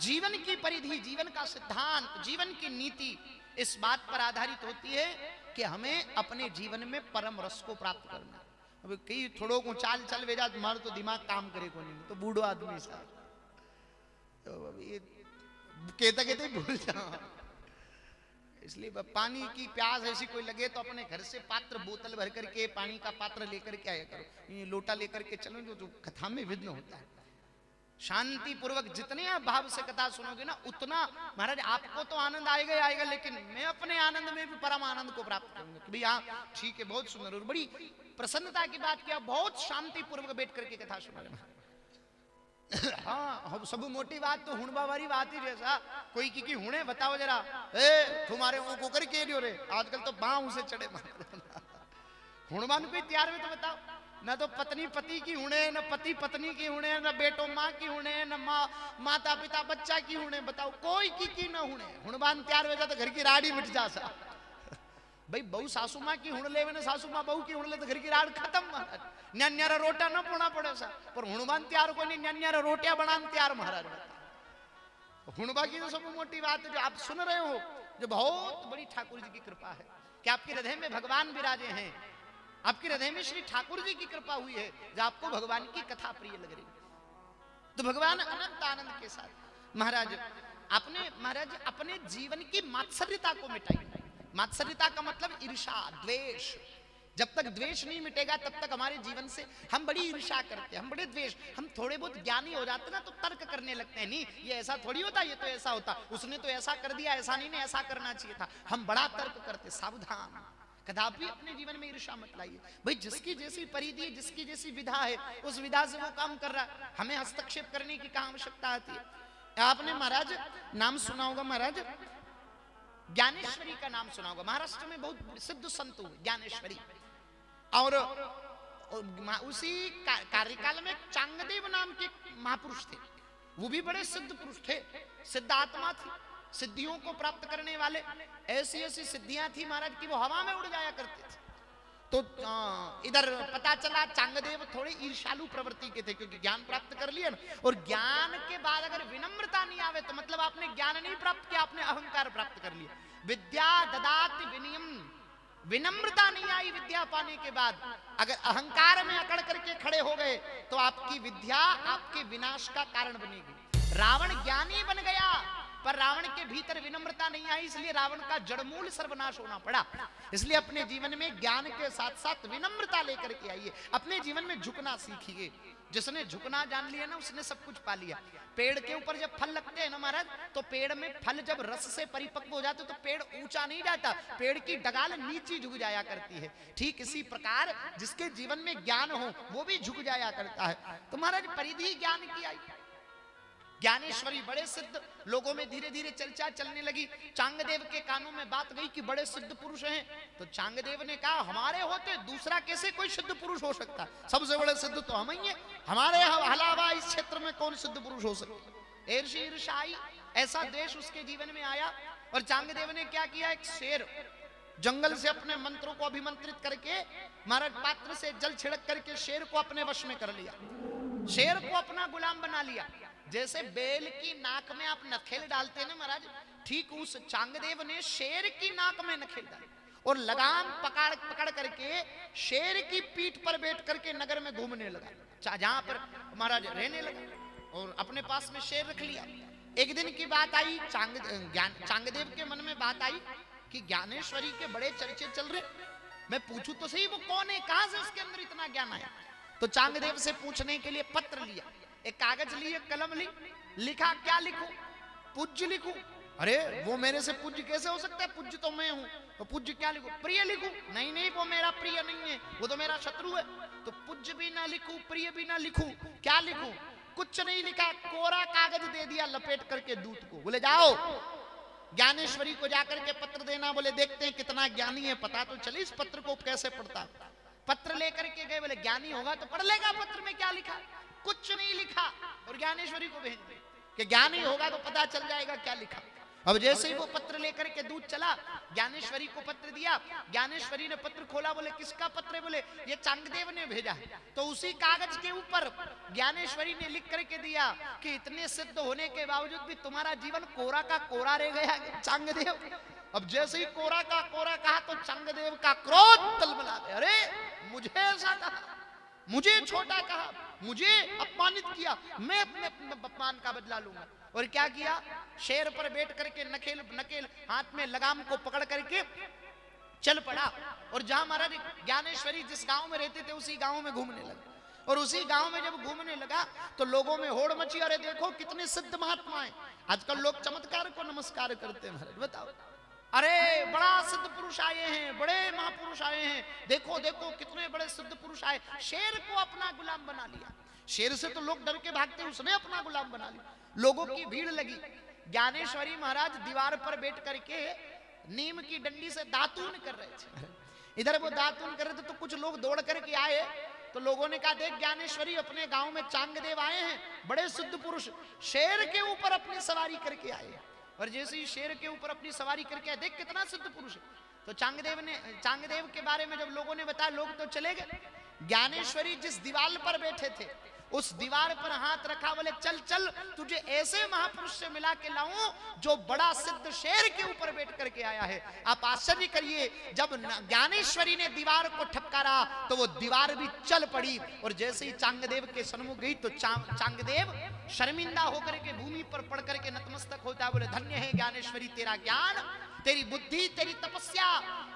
जीवन की परिधि, जीवन का सिद्धांत, जीवन की नीति इस बात पर आधारित होती है कि हमें अपने जीवन में परम रस को प्राप्त करना। अब कई थोड़ो को चाल चल वेजा तुम्हारा तो दिमाग काम करे को नहीं, तो बूढ़ो आदमी सा तो ये कहते कहते भूल जाओ। इसलिए पानी की प्यास ऐसी कोई लगे तो अपने घर से पात्र बोतल भर करके पानी का पात्र लेकर के आया करो, ये लोटा लेकर के चलो, जो कथा में विघ्न होता है। शांति पूर्वक जितने आप भाव से कथा सुनोगे ना, उतना महाराज आपको तो आनंद आएगा ही आएगा, लेकिन मैं अपने आनंद में भी परम आनंद को प्राप्त करूंगा कि भैया ठीक है, बहुत सुंदर और बड़ी प्रसन्नता की बात किया, बहुत शांति पूर्वक बैठ करके कथा सुना। हाँ सब मोटी बात तो हुणबा वाली बात ही जैसा कोई की हुणे बताओ जरा, ए तुम्हारे वो कुकर के लियो रे, आजकल तो बाँ से चढ़े हुणबान कोई तैयार में तो बताओ, न तो पत्नी पति की हुणे, न पति पत्नी की हुणे, न बेटो माँ की हुणे, न माता पिता बच्चा की हुणे, बताओ कोई की न हुणे। हुणबान तैयार हो जा तो घर की राड़ी मिट जा सा। भाई बहु सासू माँ की हुण लेवे, न सासू माँ बहू की हुण ले तो घर की राड़ खत्म महाराज, न्यान्यारा रोटा न पोना पड़े सा। पर हुणबान तैयार को नहीं, न्यान्यारा रोटियां बनान तैयार महाराज। हुणबा की तो सब मोटी बात है जो आप सुन रहे हो, जो बहुत बड़ी ठाकुर जी की कृपा है कि आपके हृदय में भगवान विराजे हैं, आपके हृदय में श्री ठाकुर जी की कृपा हुई है, जो आपको भगवान की कथा प्रिय लग रही। तो भगवान अनंत आनंद के साथ महाराज अपने जीवन की मात्सर्यता को मिटाइए। मात्सर्यता का मतलब ईर्षा, द्वेष। जब तक द्वेष नहीं मिटेगा तब तक हमारे जीवन से हम बड़ी ईर्षा करते हैं, हम बड़े द्वेष, हम थोड़े बहुत ज्ञानी हो जाते ना तो तर्क करने लगते हैं, नहीं ये ऐसा थोड़ी होता, ये तो ऐसा होता, उसने तो ऐसा कर दिया, ऐसा नहीं, ऐसा करना चाहिए था, हम बड़ा तर्क करते। सावधान, कदापि अपने जीवन में ईर्षा मत लाइए। भाई जिसकी जैसी परिधि, जिसकी जैसी विधा है, उस विधा से वो काम कर रहा है, हमें हस्तक्षेप करने की क्या आवश्यकता आती है। आपने महाराज नाम सुना होगा, महाराज ज्ञानेश्वरी का नाम सुना होगा। महाराष्ट्र में बहुत सिद्ध संत हुए ज्ञानेश्वरी, और उसी कार्यकाल में चांगदेव नाम के महापुरुष थे, वो भी बड़े सिद्ध पुरुष थे, सिद्ध आत्मा थी, सिद्धियों को प्राप्त करने वाले। ऐसी ऐसी सिद्धियां थी महाराज की वो हवा में उड़ जाया करते थे। तो इधर पता चला चांगदेव थोड़े ईर्षालु प्रवृत्ति के थे, क्योंकि ज्ञान प्राप्त कर लिया ना, और ज्ञान के बाद अगर विनम्रता नहीं आवे तो मतलब आपने ज्ञान नहीं प्राप्त किया, आपने अहंकार प्राप्त कर लिया। विद्या ददाति विनयम, विनम्रता नहीं आई विद्या पाने के बाद, अगर अहंकार में अकड़ करके खड़े हो गए तो आपकी विद्या आपके विनाश का कारण बनेगी। रावण ज्ञानी बन गया पर रावण के भीतर विनम्रता नहीं आई, इसलिए रावण का जड़मूल सर्वनाश होना पड़ा। इसलिए अपने जीवन में ज्ञान के साथ साथ विनम्रता लेकर के आइए, अपने जीवन में झुकना सीखिए। जिसने झुकना जान लिया ना उसने सब कुछ पा लिया। पेड़ के ऊपर जब फल लगते हैं ना महाराज, तो पेड़ में फल जब रस से परिपक्व हो जाते तो पेड़ ऊंचा नहीं जाता, पेड़ की डगाल नीचे झुक जाया करती है। ठीक इसी प्रकार जिसके जीवन में ज्ञान हो वो भी झुक जाया करता है। तो महाराज परिधि ज्ञान की आई, ज्ञानेश्वरी बड़े सिद्ध, लोगों में धीरे धीरे चर्चा चलने लगी। चांगदेव के कानों में बात गई कि बड़े सिद्ध पुरुष हैं, तो चांगदेव ने कहा हमारे होते दूसरा कैसे कोई सिद्ध पुरुष हो सकता, सबसे बड़े सिद्ध तो हम ही हैं, हमारे अलावा इस क्षेत्र में कौन सिद्ध पुरुष हो सकता। ईर्ष्या आई, ऐसा देश उसके जीवन में आया, और चांगदेव ने क्या किया, एक शेर जंगल से अपने मंत्रों को अभिमंत्रित करके महाराज पात्र से जल छिड़क करके शेर को अपने वश में कर लिया, शेर को अपना गुलाम बना लिया। जैसे बेल की नाक में आप नखेल डालते हैं ना महाराज, ठीक उस चांगदेव ने शेर की नाक में नखेल डाली और लगाम पकड़ करके शेर की पीठ पर बैठ करके नगर में घूमने लगा, जहां पर महाराज रहने लगा, और अपने पास में शेर रख लिया। एक दिन की बात आई, चांगदेव के मन में बात आई कि ज्ञानेश्वरी के बड़े चर्चे चल रहे, मैं पूछूं तो सही वो कौन है, कहां से उसके अंदर इतना ज्ञान आया। तो चांगदेव से पूछने के लिए पत्र लिया, एक कागज लिए, कलम ली, लिखा क्या लिखूं, पूज्य लिखूं। अरे वो मेरे से पूज्य कैसे हो सकता है, पूज्य तो मैं हूं, तो पूज्य क्या लिखूं, प्रिय लिखूं, नहीं वो मेरा प्रिय नहीं है, वो तो मेरा शत्रु है। तो पूज्य भी ना लिखूं, प्रिय भी ना लिखूं, क्या लिखूं? कुछ नहीं लिखा, कोरा कागज दे दिया लपेट करके दूत को। बोले जाओ ज्ञानेश्वरी को जाकर के पत्र देना। बोले देखते हैं कितना ज्ञानी है, पता तो चले इस पत्र को कैसे पढ़ता। पत्र लेकर के गए। बोले ज्ञानी होगा तो पढ़ लेगा पत्र में क्या लिखा। कुछ नहीं लिखा और ज्ञानेश्वरी को भेज दे कि ज्ञानी होगा तो पता चल जाएगा क्या लिखा। अब जैसे ही वो पत्र लेकर के दूत चला, ज्ञानेश्वरी को पत्र दिया। ज्ञानेश्वरी ने पत्र खोला। बोले किसका पत्र है? बोले ये चांगदेव ने भेजा है। तो उसी कागज के ऊपर ज्ञानेश्वरी ने लिख करके दिया कि इतने सिद्ध होने के बावजूद भी तुम्हारा जीवन कोरा का कोरा रह गया चांगदेव। अब जैसे ही कोरा का कोरा कहा तो चांगदेव का क्रोध तलबला गया। अरे मुझे ऐसा कहा, मुझे छोटा कहा, मुझे अपमानित किया, मैं अपने अपमान का बदला लूंगा। और क्या किया? शेर पर बैठ करके नकेल हाथ में लगाम को पकड़ करके चल पड़ा। और जहां महाराज ज्ञानेश्वरी जिस गांव में रहते थे उसी गांव में घूमने लगा। और उसी गांव में जब घूमने लगा तो लोगों में होड़ मची। अरे देखो कितने सिद्ध महात्मा हैं। आजकल लोग चमत्कार को नमस्कार करते हैं। महाराज बताओ, अरे बड़ा सिद्ध पुरुष आए हैं, बड़े महापुरुष आए हैं, देखो देखो कितने बड़े सिद्ध पुरुष आए। शेर को अपना गुलाम बना लिया। शेर से तो लोग डर के भागते, उसने अपना गुलाम बना लिया। लोगों की भीड़ लगी। ज्ञानेश्वरी महाराज दीवार पर बैठ करके नीम की डंडी से दातून कर रहे थे। इधर वो दातून कर रहे थे तो कुछ लोग दौड़ करके आए। तो लोगों ने कहा देख ज्ञानेश्वरी अपने गांव में चांगदेव आए हैं, बड़े सिद्ध पुरुष, शेर के ऊपर अपनी सवारी करके आए। और जैसे ही शेर के ऊपर अपनी सवारी करके आए, देख कितना सिद्ध पुरुष है। तो चांगदेव के बारे में जब लोगों ने बताया, लोग तो चले गए। ज्ञानेश्वरी जिस दीवार पर बैठे थे उस दीवार पर हाथ रखा। बोले चल चल तुझे ऐसे महापुरुष से मिला के लाऊं जो बड़ा सिद्ध शेर के ऊपर बैठ करके आया है। आप आश्चर्य करिए, जब ज्ञानेश्वरी ने दीवार को ठपकारा तो वो दीवार भी चल पड़ी। और जैसे ही चांगदेव के सन्मुख गई तो चांगदेव शर्मिंदा होकर के भूमि पर पड़ करके नतमस्तक होता है। बोले धन्य है ज्ञानेश्वरी तेरा ज्ञान, तेरी बुद्धि, तेरी तपस्या।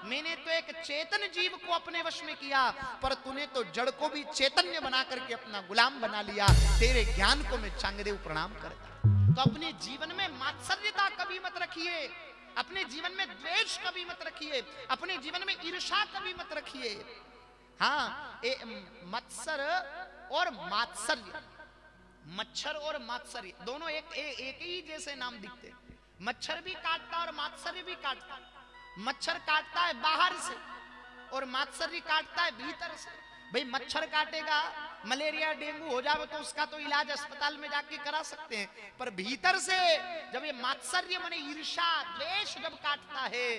मैंने तो एक चेतन जीव को अपने वश में किया, पर तूने तो जड़ को भी चैतन्य बना करके अपना गुलाम बना लिया। तेरे ज्ञान को मैं चांगदेव प्रणाम करता। तो अपने जीवन में मात्सर्यता कभी मत रखिए, अपने जीवन में द्वेष कभी मत रखिए, अपने जीवन में ईर्ष्या कभी मत रखिए। हाँ, मत्सर और मात्सर्य, मच्छर और मात्सर्य दोनों एक ही जैसे नाम दिखते। मच्छर भी काटता और मात्सर्य भी काटता। मच्छर काटता है बाहर से और मात्सर्य काटता है भीतर से। भाई मच्छर काटेगा, मलेरिया डेंगू हो जाए तो उसका तो इलाज अस्पताल में जाके करा सकते हैं, पर भीतर से जब ये मात्सर्य माने ईर्ष्या द्वेष जब काटता है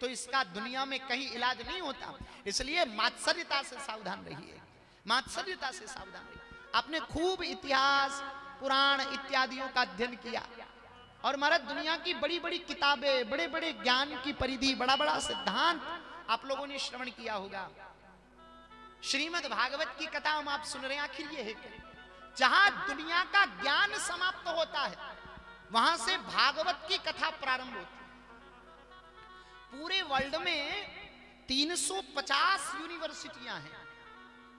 तो इसका दुनिया में कहीं इलाज नहीं होता। इसलिए मात्सर्यता से सावधान रहिए, मात्सर्यता से सावधान रहिए। आपने खूब इतिहास, पुराण इत्यादियों का अध्ययन किया और महाराज दुनिया की बड़ी बड़ी किताबें, बड़े बड़े ज्ञान की परिधि, बड़ा बड़ा सिद्धांत आप लोगों ने श्रवण किया होगा। श्रीमद् भागवत की कथा हम आप सुन रहे हैं। आखिर ये है कि जहां दुनिया का ज्ञान समाप्त होता है वहां से भागवत की कथा प्रारंभ होती है। पूरे वर्ल्ड में 350 यूनिवर्सिटियां हैं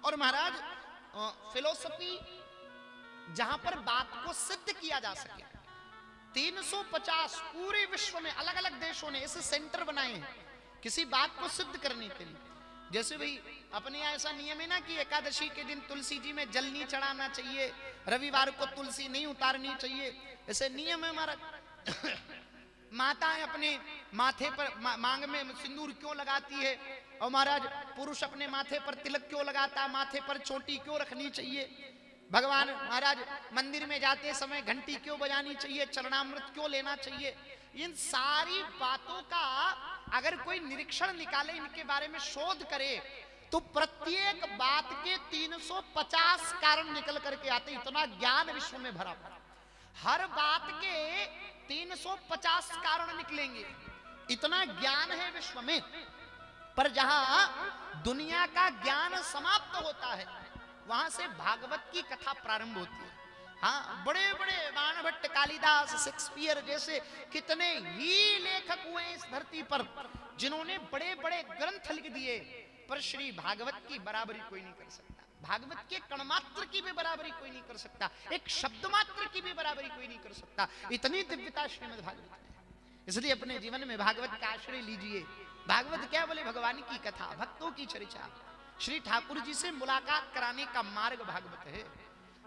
और महाराज फिलोसफी जहां पर बात को सिद्ध किया जा सके 350 पूरे विश्व में अलग अलग देशों ने ऐसे सेंटर बनाए हैं किसी बात को सिद्ध करने के लिए। जैसे भाई अपने यहाँ ऐसा नियम है ना कि एकादशी के दिन तुलसी जी में जल नहीं चढ़ाना चाहिए, रविवार को तुलसी नहीं उतारनी चाहिए, ऐसे नियम है हमारा। माताएं अपने माथे पर मांग में सिंदूर क्यों लगाती है और महाराज पुरुष अपने माथे पर तिलक क्यों लगाता है, माथे पर चोटी क्यों रखनी चाहिए, भगवान महाराज मंदिर में जाते समय घंटी क्यों बजानी चाहिए, चरणामृत क्यों लेना चाहिए। इन सारी बातों का अगर कोई निरीक्षण निकाले, इनके बारे में शोध करे तो प्रत्येक बात के 350 कारण निकल करके आते। इतना ज्ञान विश्व में भरा पड़ा, हर बात के 350 कारण निकलेंगे, इतना ज्ञान है विश्व में। पर जहां दुनिया का ज्ञान समाप्त होता है वहां से भागवत की कथा प्रारंभ होती है। हाँ, बड़े बड़े बाणभट्ट, कालिदास, शेक्सपियर जैसे कितने ही लेखक हुए इस धरती पर जिन्होंने बड़े बड़े ग्रंथ लिख दिए, पर श्री भागवत की बराबरी कोई नहीं कर सकता। भागवत के कणमात्र की भी बराबरी कोई नहीं कर सकता, एक शब्द मात्र की भी बराबरी कोई नहीं कर सकता। इतनी दिव्यता श्रीमद् भागवत में। इसलिए अपने जीवन में भागवत का आश्रय लीजिए। भागवत क्या बोले? भगवान की कथा, भक्तों की चर्चा। श्री ठाकुर जी से मुलाकात कराने का मार्ग भागवत है।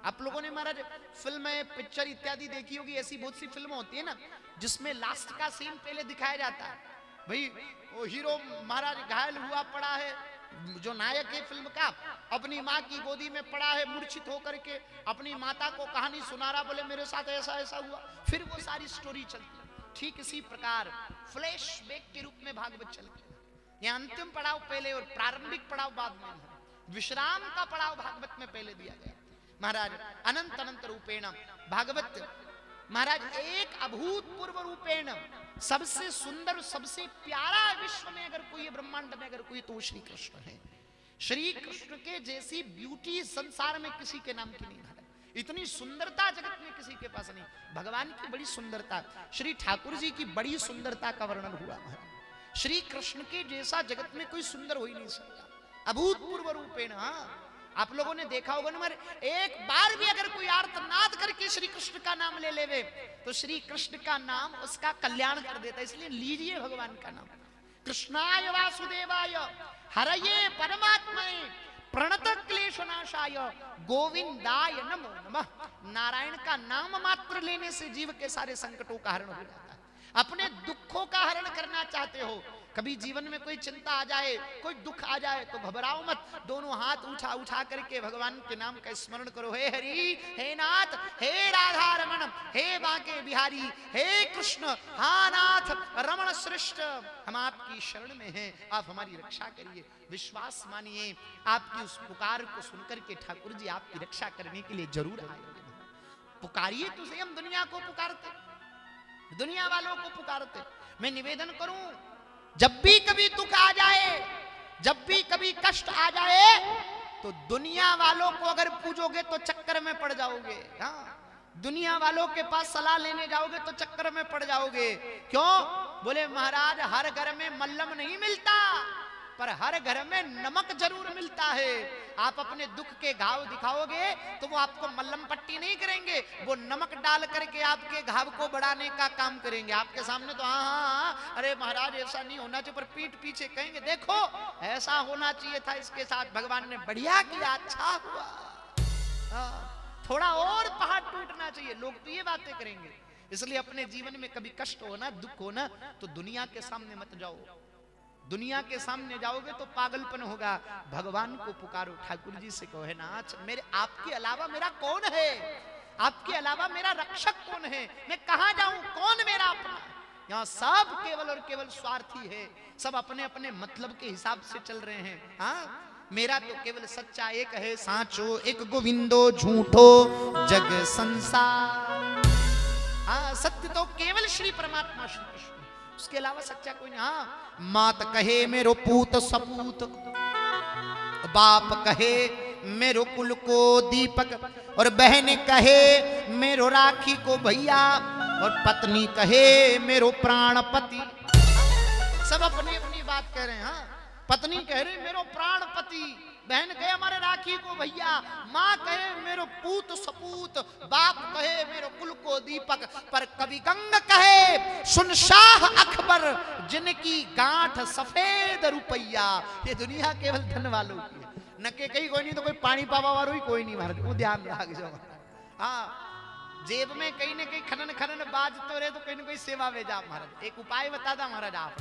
आप लोगों ने महाराज फिल्में, पिक्चर इत्यादि देखी होगी। ऐसी बहुत सी फिल्में होती है ना जिसमें लास्ट का सीन पहले दिखाया जाता है। भाई वो हीरो महाराज घायल हुआ पड़ा है, जो नायक है फिल्म का, अपनी माँ की गोदी में पड़ा है मूर्छित होकर के, अपनी माता को कहानी सुना रहा, बोले मेरे साथ ऐसा ऐसा हुआ, फिर वो सारी स्टोरी चलती है। ठीक इसी प्रकार फ्लैशबैक के रूप में भागवत चलती है। यह अंतिम पड़ाव पहले और प्रारंभिक पड़ाव बाद में, विश्राम का पड़ाव भागवत में पहले दिया गया। महाराज अनंत अनंत रूपेण भागवत महाराज एक अभूतपूर्व रूपेण सबसे सुंदर, सबसे प्यारा विश्व में अगर कोई, ब्रह्मांड में अगर कोई, तो श्री कृष्ण है। श्री कृष्ण के जैसी ब्यूटी संसार में किसी के नाम की नहीं है। इतनी सुंदरता जगत में किसी के पास नहीं। भगवान की बड़ी सुंदरता, श्री ठाकुर जी की बड़ी सुंदरता का वर्णन हुआ है। श्री कृष्ण के जैसा जगत में कोई सुंदर हो ही नहीं सकता। अभूतपूर्व रूपेण। आप लोगों ने देखा होगा ना, एक बार भी अगर कोई आर्तनाद करके श्री कृष्ण का नाम ले लेवे तो श्री कृष्ण का नाम उसका कल्याण कर देता है। इसलिए लीजिए भगवान का नाम। कृष्णाय वासुदेवाय हरये परमात्मने प्रणत क्लेशनाशाय गोविंदाय नमो नमः। नारायण का नाम मात्र लेने से जीव के सारे संकटों का हरण हो जाता है। अपने दुखों का हरण करना चाहते हो, कभी जीवन में कोई चिंता आ जाए, कोई दुख आ जाए तो घबराओ मत। दोनों हाथ उठा उठा करके भगवान के नाम का स्मरण करो। हे हरि, हे नाथ, हे राधा रमण, हे बांके बिहारी, हे कृष्ण, हा नाथ रमण श्रेष्ठ, हम आपकी शरण में हैं, आप हमारी रक्षा करिए। विश्वास मानिए, आपकी उस पुकार को सुनकर के ठाकुर जी आपकी रक्षा करने के लिए जरूर आएंगे। पुकारिए तो सही। हम दुनिया को पुकारते, दुनिया वालों को पुकारते। मैं निवेदन करूं, जब भी कभी दुख आ जाए, जब भी कभी कष्ट आ जाए, तो दुनिया वालों को अगर पूजोगे तो चक्कर में पड़ जाओगे। हाँ, दुनिया वालों के पास सलाह लेने जाओगे तो चक्कर में पड़ जाओगे। क्यों? बोले महाराज हर घर में मल्लम नहीं मिलता, पर हर घर में नमक जरूर मिलता है। आप अपने दुख के घाव दिखाओगे तो वो आपको मल्लम पट्टी नहीं करेंगे, वो नमक डाल करके आपके घाव को बढ़ाने का काम करेंगे। आपके सामने तो हाँ हाँ हाँ, अरे महाराज ऐसा नहीं होना चाहिए, पर पीठ पीछे कहेंगे देखो ऐसा होना चाहिए था, इसके साथ भगवान ने बढ़िया किया, अच्छा हुआ, थोड़ा और पहाड़ टूटना चाहिए। लोग तो ये बातें करेंगे। इसलिए अपने जीवन में कभी कष्ट होना, दुख होना, तो दुनिया के सामने मत जाओ। दुनिया के सामने जाओगे तो पागलपन होगा। भगवान को पुकारो, ठाकुर जी से कहो, नाथ मेरे आपके अलावा मेरा कौन है, आपके अलावा मेरा रक्षक कौन है, मैं कहां जाऊं, कौन मेरा अपना। यहाँ सब केवल और केवल स्वार्थी है, सब अपने अपने मतलब के हिसाब से चल रहे हैं। हाँ, मेरा तो केवल सच्चा एक है, साचो एक गोविंदो झूठो जग संसार। हाँ, सत्य तो केवल श्री परमात्मा श्री कृष्ण, उसके अलावा सच्चा कोई नहीं। हाँ, मात कहे मेरो पूत सपूत, बाप कहे मेरो कुल को दीपक, और बहन कहे मेरो राखी को भैया, और पत्नी कहे मेरो प्राणपति। सब अपनी अपनी बात कह रहे हैं। हाँ, पत्नी कह रही मेरो प्राणपति, बहन कहे हमारे राखी को भैया, माँ कहे मेरो पूत सपूत, बाप कहे मेरो कुल को दीपक, पर कभी गंग कहे सुन शाह अकबर, जिनकी गांठ सफेद रुपैया। ये दुनिया केवल धन वालों की है, न के कहीं कोई नहीं तो कोई पानी पावा वालो ही कोई नहीं। महाराज वो ध्यान रख जाओ। हाँ, जेब में कहीं न कहीं खनन खनन बाज तो रहे, तो कहीं न कहीं सेवा वे जा। महाराज एक उपाय बता दा महाराज, आप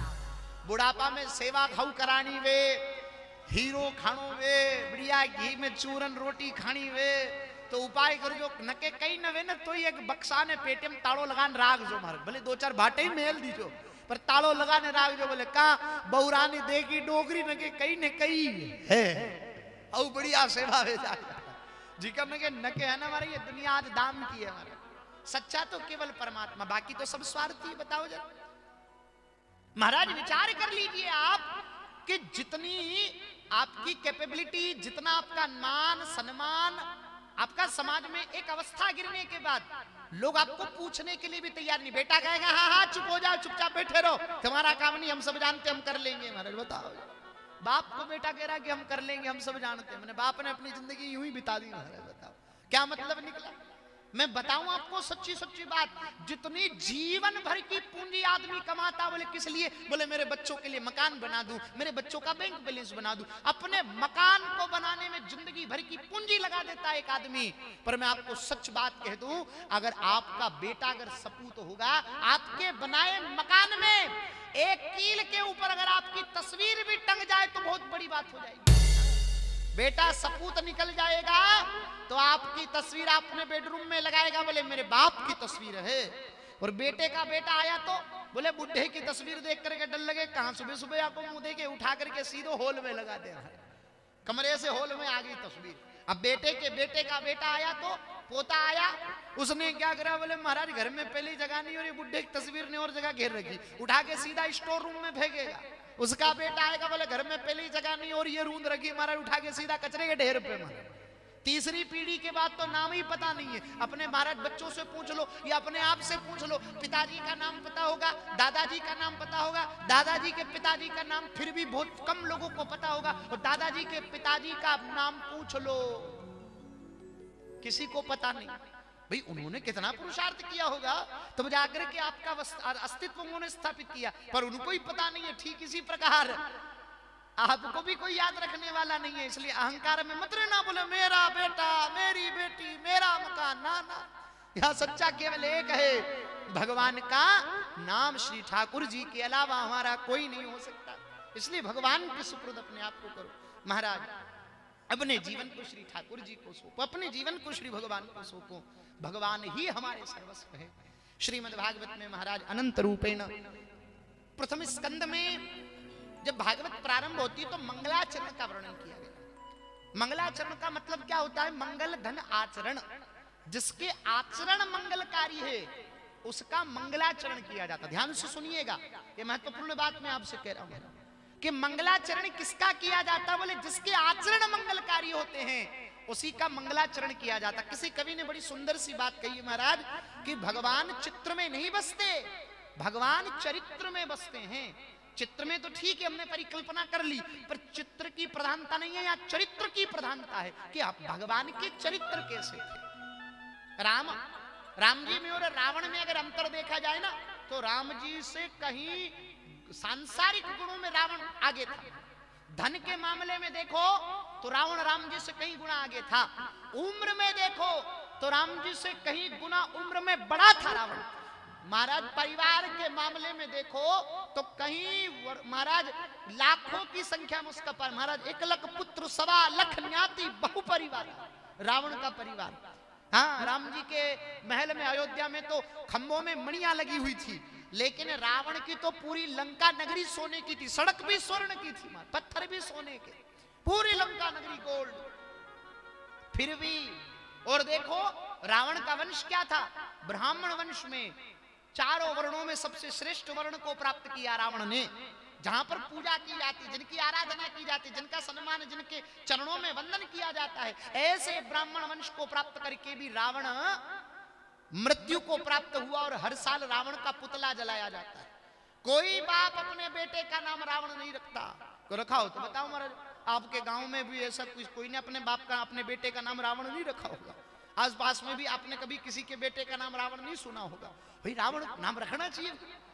बुढ़ापा में सेवा खाऊ करानी वे, हीरो खानो वे, बढ़िया घी में चूरन रोटी खानी वे, तो उपाय कर जो नके कहीं न वे न तो एक बक्सा ने पेटे में ताड़ो लगान राख जो। मारे भले दो चार भाटे ही मेल दीजो, पर ताड़ो लगाने राख जो। बोले का बहुरानी देगी डोगरी नके कहीं न कहीं है, और बढ़िया सेवा वे जा जी का नके है ना। हमारे ये दुनिया आज दाम की है। हमारे सच्चा तो केवल परमात्मा, बाकी तो सब स्वार्थी। बताओ जरा महाराज, विचार कर लीजिए आप कि जितनी आपकी कैपेबिलिटी, जितना आपका मान सम्मान, आपका समाज में एक अवस्था गिरने के बाद लोग आपको पूछने के लिए भी तैयार नहीं। बेटा कहेगा हाँ हाँ चुप हो जाओ, चुपचाप बैठे रहो, तुम्हारा काम नहीं, हम सब जानते, हम कर लेंगे। महाराज बताओ, बाप को बेटा कह रहा कि हम कर लेंगे, हम सब जानते हैं। मैंने बाप ने अपनी जिंदगी यूं ही बिता दी। महाराज बताओ क्या मतलब निकला। मैं बताऊं आपको सच्ची सच्ची बात, जितनी जीवन भर की पूंजी आदमी कमाता, बोले किस लिए, बोले मेरे बच्चों के लिए मकान बना दूं, मेरे बच्चों का बैंक बैलेंस बना दूं। अपने मकान को बनाने में जिंदगी भर की पूंजी लगा देता है एक आदमी। पर मैं आपको सच बात कह दूं, अगर आपका बेटा अगर सपूत होगा, आपके बनाए मकान में एक कील के ऊपर अगर आपकी तस्वीर भी टंग जाए तो बहुत बड़ी बात हो जाएगी। बेटा सपूत निकल जाएगा तो आपकी तस्वीर आपने बेडरूम में लगाएगा, बोले मेरे बाप की तस्वीर है। और बेटे का बेटा आया तो बोले बुढ़े की तस्वीर देख करके डर लगे, कहां सुबह सुबह आपको मुंह देके उठा करके सीधे हॉल में लगा दे, कमरे से हॉल में आ गई तस्वीर। अब बेटे के बेटे का बेटा आया तो पोता आया, उसने क्या करा, बोले महाराज घर में पहली जगह नहीं और ये बुढ़े की तस्वीर ने और जगह घेर रखी, उठा के सीधा स्टोर रूम में फेंकेगा। उसका बेटा आएगा, बोले घर में पहली जगह नहीं और ये रूंद रखी, महाराज उठा के सीधा कचरे के ढेर पे मारा। तीसरी पीढ़ी के बाद तो नाम ही पता नहीं है। अपने महाराज बच्चों से पूछ लो या अपने आप से पूछ लो, पिताजी का नाम पता होगा, दादाजी का नाम पता होगा, दादाजी के पिताजी का नाम फिर भी बहुत कम लोगों को पता होगा, और दादाजी के पिताजी का नाम पूछ लो किसी को पता नहीं। भाई उन्होंने कितना पुरुषार्थ किया होगा तब जाकर के आपका अस्तित्व उन्होंने स्थापित किया, पर उनको ही पता नहीं है। ठीक इसी प्रकार आपको भी कोई याद रखने वाला नहीं है, इसलिए अहंकार में मत रहना, बोले मेरा बेटा, मेरी बेटी, मेरा मकान, ना ना। यह सच्चा केवल एक है, भगवान का नाम श्री ठाकुर जी के अलावा हमारा कोई नहीं हो सकता। इसलिए भगवान के सुपुर्द अपने आप को करो। महाराज अपने जीवन को श्री ठाकुर जी को सौंपो, अपने जीवन को श्री भगवान को सौंपो। भगवान ही हमारे सर्वस्व है। श्रीमद् भागवत में महाराज अनंत रूपेण प्रथम स्कंद में जब भागवत प्रारंभ होती है तो मंगलाचरण का वर्णन किया गया। मंगलाचरण का मतलब क्या होता है, मंगल धन आचरण। जिसके आचरण मंगलकारी है उसका मंगलाचरण किया जाता। ध्यान से सुनिएगा, ये महत्वपूर्ण बात मैं आपसे कह रहा हूं कि मंगलाचरण किसका किया जाता, बोले जिसके आचरण मंगलकारी होते हैं उसी का मंगलाचरण किया जाता। किसी कवि ने बड़ी सुंदर सी बात कही है महाराज कि भगवान चित्र में नहीं बसते, भगवान चरित्र में बसते हैं। चित्र में तो ठीक है हमने परिकल्पना कर ली, पर चित्र की प्रधानता नहीं है, या चरित्र की प्रधानता है कि आप भगवान के चरित्र कैसे थे। राम जी में और रावण में अगर अंतर देखा जाए ना तो राम जी से कहीं सांसारिक गुणों में रावण आगे था। धन के मामले में देखो तो रावण राम जी से कहीं गुना आगे था। उम्र में देखो तो राम जी से कहीं गुना उम्र में बड़ा था रावण। महाराज परिवार के मामले में देखो तो कहीं महाराज लाखों की संख्या में उसका पर महाराज 1 लाख पुत्र 1.25 लाख ज्ञाति बहु परिवार रावण का परिवार। हाँ, राम जी के महल में अयोध्या में तो खंभों में मणियां लगी हुई थी, लेकिन रावण की तो पूरी लंका नगरी सोने की थी, सड़क भी स्वर्ण की थी, पत्थर भी सोने के, पूरी लंका नगरी गोल्ड। फिर भी और देखो रावण का वंश क्या था, ब्राह्मण वंश में 4 वर्णों में सबसे श्रेष्ठ वर्ण को प्राप्त किया रावण ने, जहां पर पूजा की जाती, जिनकी आराधना की जाती, जिनका सम्मान, जिनके चरणों में वंदन किया जाता है, ऐसे ब्राह्मण वंश को प्राप्त करके भी रावण मृत्यु को प्राप्त हुआ और हर साल रावण का पुतला जलाया जाता है। कोई बाप अपने बेटे का नाम रावण नहीं रखता। को रखा हो तो बताओ महाराज, आपके गांव में भी ऐसा कोई ने अपने बाप का, अपने बेटे का नाम रावण नहीं रखा होगा। आस पास में भी आपने कभी किसी के बेटे का नाम रावण नहीं सुना होगा। भाई रावण नाम रखना चाहिए।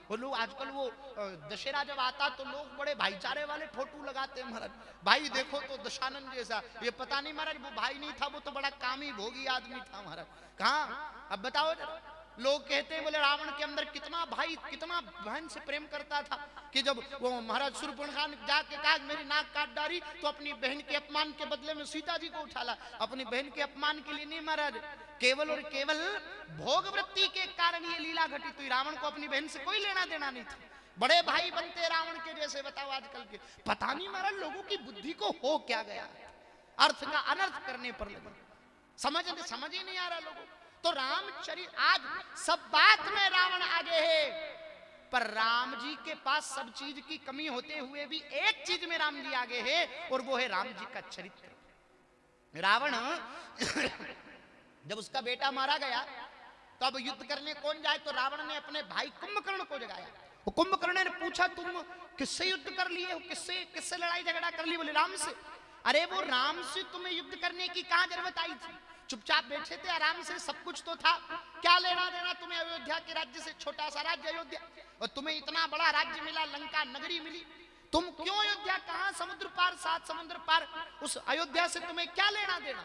और लोग आजकल वो दशहरा जब आता तो लोग बड़े भाईचारे वाले फोटो लगाते हैं महाराज, भाई देखो तो दशानंद जैसा। ये पता नहीं महाराज वो भाई नहीं था, वो तो बड़ा कामी भोगी आदमी था महाराज। कहाँ अब बताओ जरा। लोग कहते हैं बोले रावण के अंदर कितना भाई, कितना बहन से प्रेम करता था कि जब वो महाराज सूर्यपणखा ने जाके कहा मेरी नाक काट डाली तो अपनी बहन के अपमान के बदले में सीता जी को उठा ला। अपनी बहन के अपमान के लिए नहीं महाराज, केवल और केवल भोग वृत्ति के कारण ये लीला घटित हुई। रावण को अपनी बहन से कोई लेना देना नहीं था। बड़े भाई बनते रावण के जैसे, बताओ आजकल के। पता नहीं महाराज लोगों की बुद्धि को हो क्या गया, अर्थ का अनर्थ करने पर लगे, समझ ही नहीं आ रहा लोगों। तो रामचरित आज सब बात में रावण आगे है, पर राम जी के पास सब चीज की कमी होते हुए भी एक चीज में राम जी आगे है, और वो है राम जी का चरित्र। रावण जब उसका बेटा मारा गया तो अब युद्ध करने कौन जाए, तो रावण ने अपने भाई कुंभकर्ण को जगाया। वो कुंभकर्ण ने पूछा तुम किससे युद्ध कर लिए हो, किससे लड़ाई झगड़ा कर ली? बोले राम से। अरे वो राम से तुम्हें युद्ध करने की कहां जरूरत आई थी? चुपचाप बैठे थे आराम से, सब कुछ तो था, क्या लेना देना तुम्हें अयोध्या के राज्य से? छोटा सा राज्य अयोध्या, और तुम्हें इतना बड़ा राज्य मिला, लंका नगरी मिली, तुम क्यों अयोध्या? कहां समुद्र पार, 7 समुद्र पार, उस अयोध्या से तुम्हें क्या लेना देना?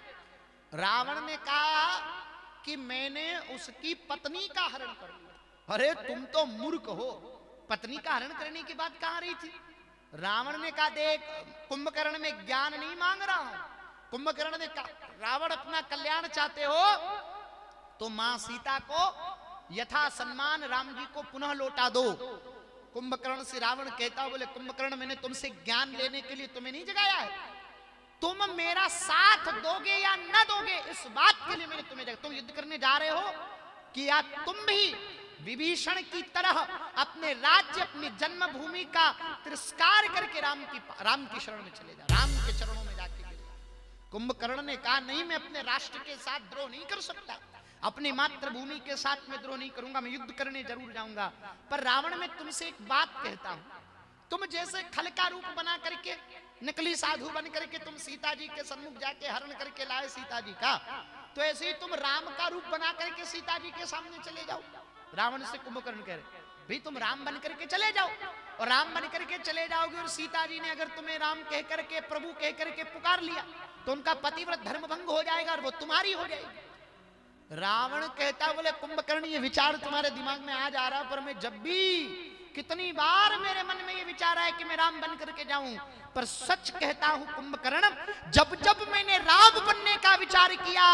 रावण ने कहा कि मैंने उसकी पत्नी का हरण कर लिया। अरे तुम तो मूर्ख हो, पत्नी का हरण करने की बात कहां रही थी? रावण ने कहा देख, कुंभकर्ण में ज्ञान नहीं मांग रहा हूं। कुंभकर्ण ने कहा रावण अपना कल्याण चाहते हो तो मां सीता को यथा सम्मान राम जी को पुनः लौटा दो। कुंभकर्ण से रावण कहता, बोले कुंभकर्ण मैंने तुमसे ज्ञान लेने के लिए तुम्हें नहीं जगाया है, तुम मेरा साथ दोगे या न दोगे इस बात के लिए मैंने तुम्हें जगाया। तुम युद्ध करने जा रहे हो कि या तुम भी विभीषण की तरह अपने राज्य, अपनी जन्मभूमि का तिरस्कार करके राम की शरण में चले जा, राम के चरणों में जाके गिर जा। कुंभकर्ण ने कहा नहीं, मैं अपने राष्ट्र के साथ द्रोह नहीं कर सकता, अपनी मातृभूमि के साथ मैं द्रोह नहीं करूंगा, मैं युद्ध करने जरूर जाऊंगा। पर रावण, मैं तुमसे एक बात कहता हूं, तुम जैसे खल का रूप बना करके, नकली साधु बन करके तुम सीता जी के सम्मुख जाके हरण करके लाए सीता जी का, तो ऐसे ही तुम राम का रूप बना करके सीता जी के सामने चले जाओ। रावण से कुंभकर्ण कह रहे, भाई तुम राम बन करके चले जाओ, और राम बन करके चले जाओगे और सीता जी ने अगर तुम्हें राम कह करके, प्रभु कह करके पुकार लिया तो उनका पतिव्रत धर्म भंग हो जाएगा और वो तुम्हारी हो जाएगी। रावण कहता, बोले कुंभकर्ण ये विचार तुम्हारे दिमाग में आ जा रहा, पर मैं जब भी, कितनी बार मेरे मन में ये विचार आया कि मैं राम बन करके जाऊं, पर सच कहता हूं कुंभकर्ण, जब जब मैंने राम बनने का विचार किया,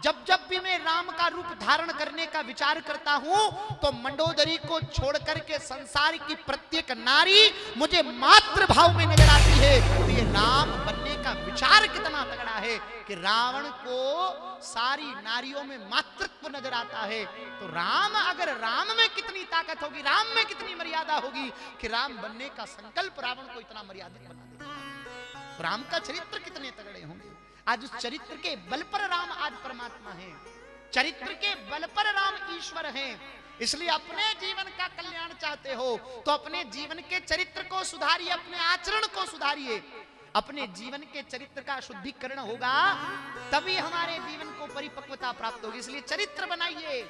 जब जब भी मैं राम का रूप धारण करने का विचार करता हूं, तो मंडोदरी को छोड़ करके संसार की प्रत्येक नारी मुझे मातृ भाव में नजर आती है। तो ये राम बनने का विचार कितना तगड़ा है कि रावण को सारी नारियों में मातृत्व नजर आता है। तो राम, अगर राम में कितनी ताकत होगी, राम में कितनी मर्यादा होगी कि राम बनने का संकल्प रावण को इतना मर्यादित बना देगा। राम का चरित्र कितने तगड़े होंगे। आज उस चरित्र के बल पर राम आज परमात्मा है, चरित्र के बल पर राम ईश्वर हैं। इसलिए अपने जीवन का कल्याण चाहते हो तो अपने जीवन के चरित्र को सुधारिए, अपने आचरण को सुधारिए। अपने जीवन के चरित्र का शुद्धिकरण होगा तभी हमारे जीवन को परिपक्वता प्राप्त होगी। इसलिए चरित्र बनाइए,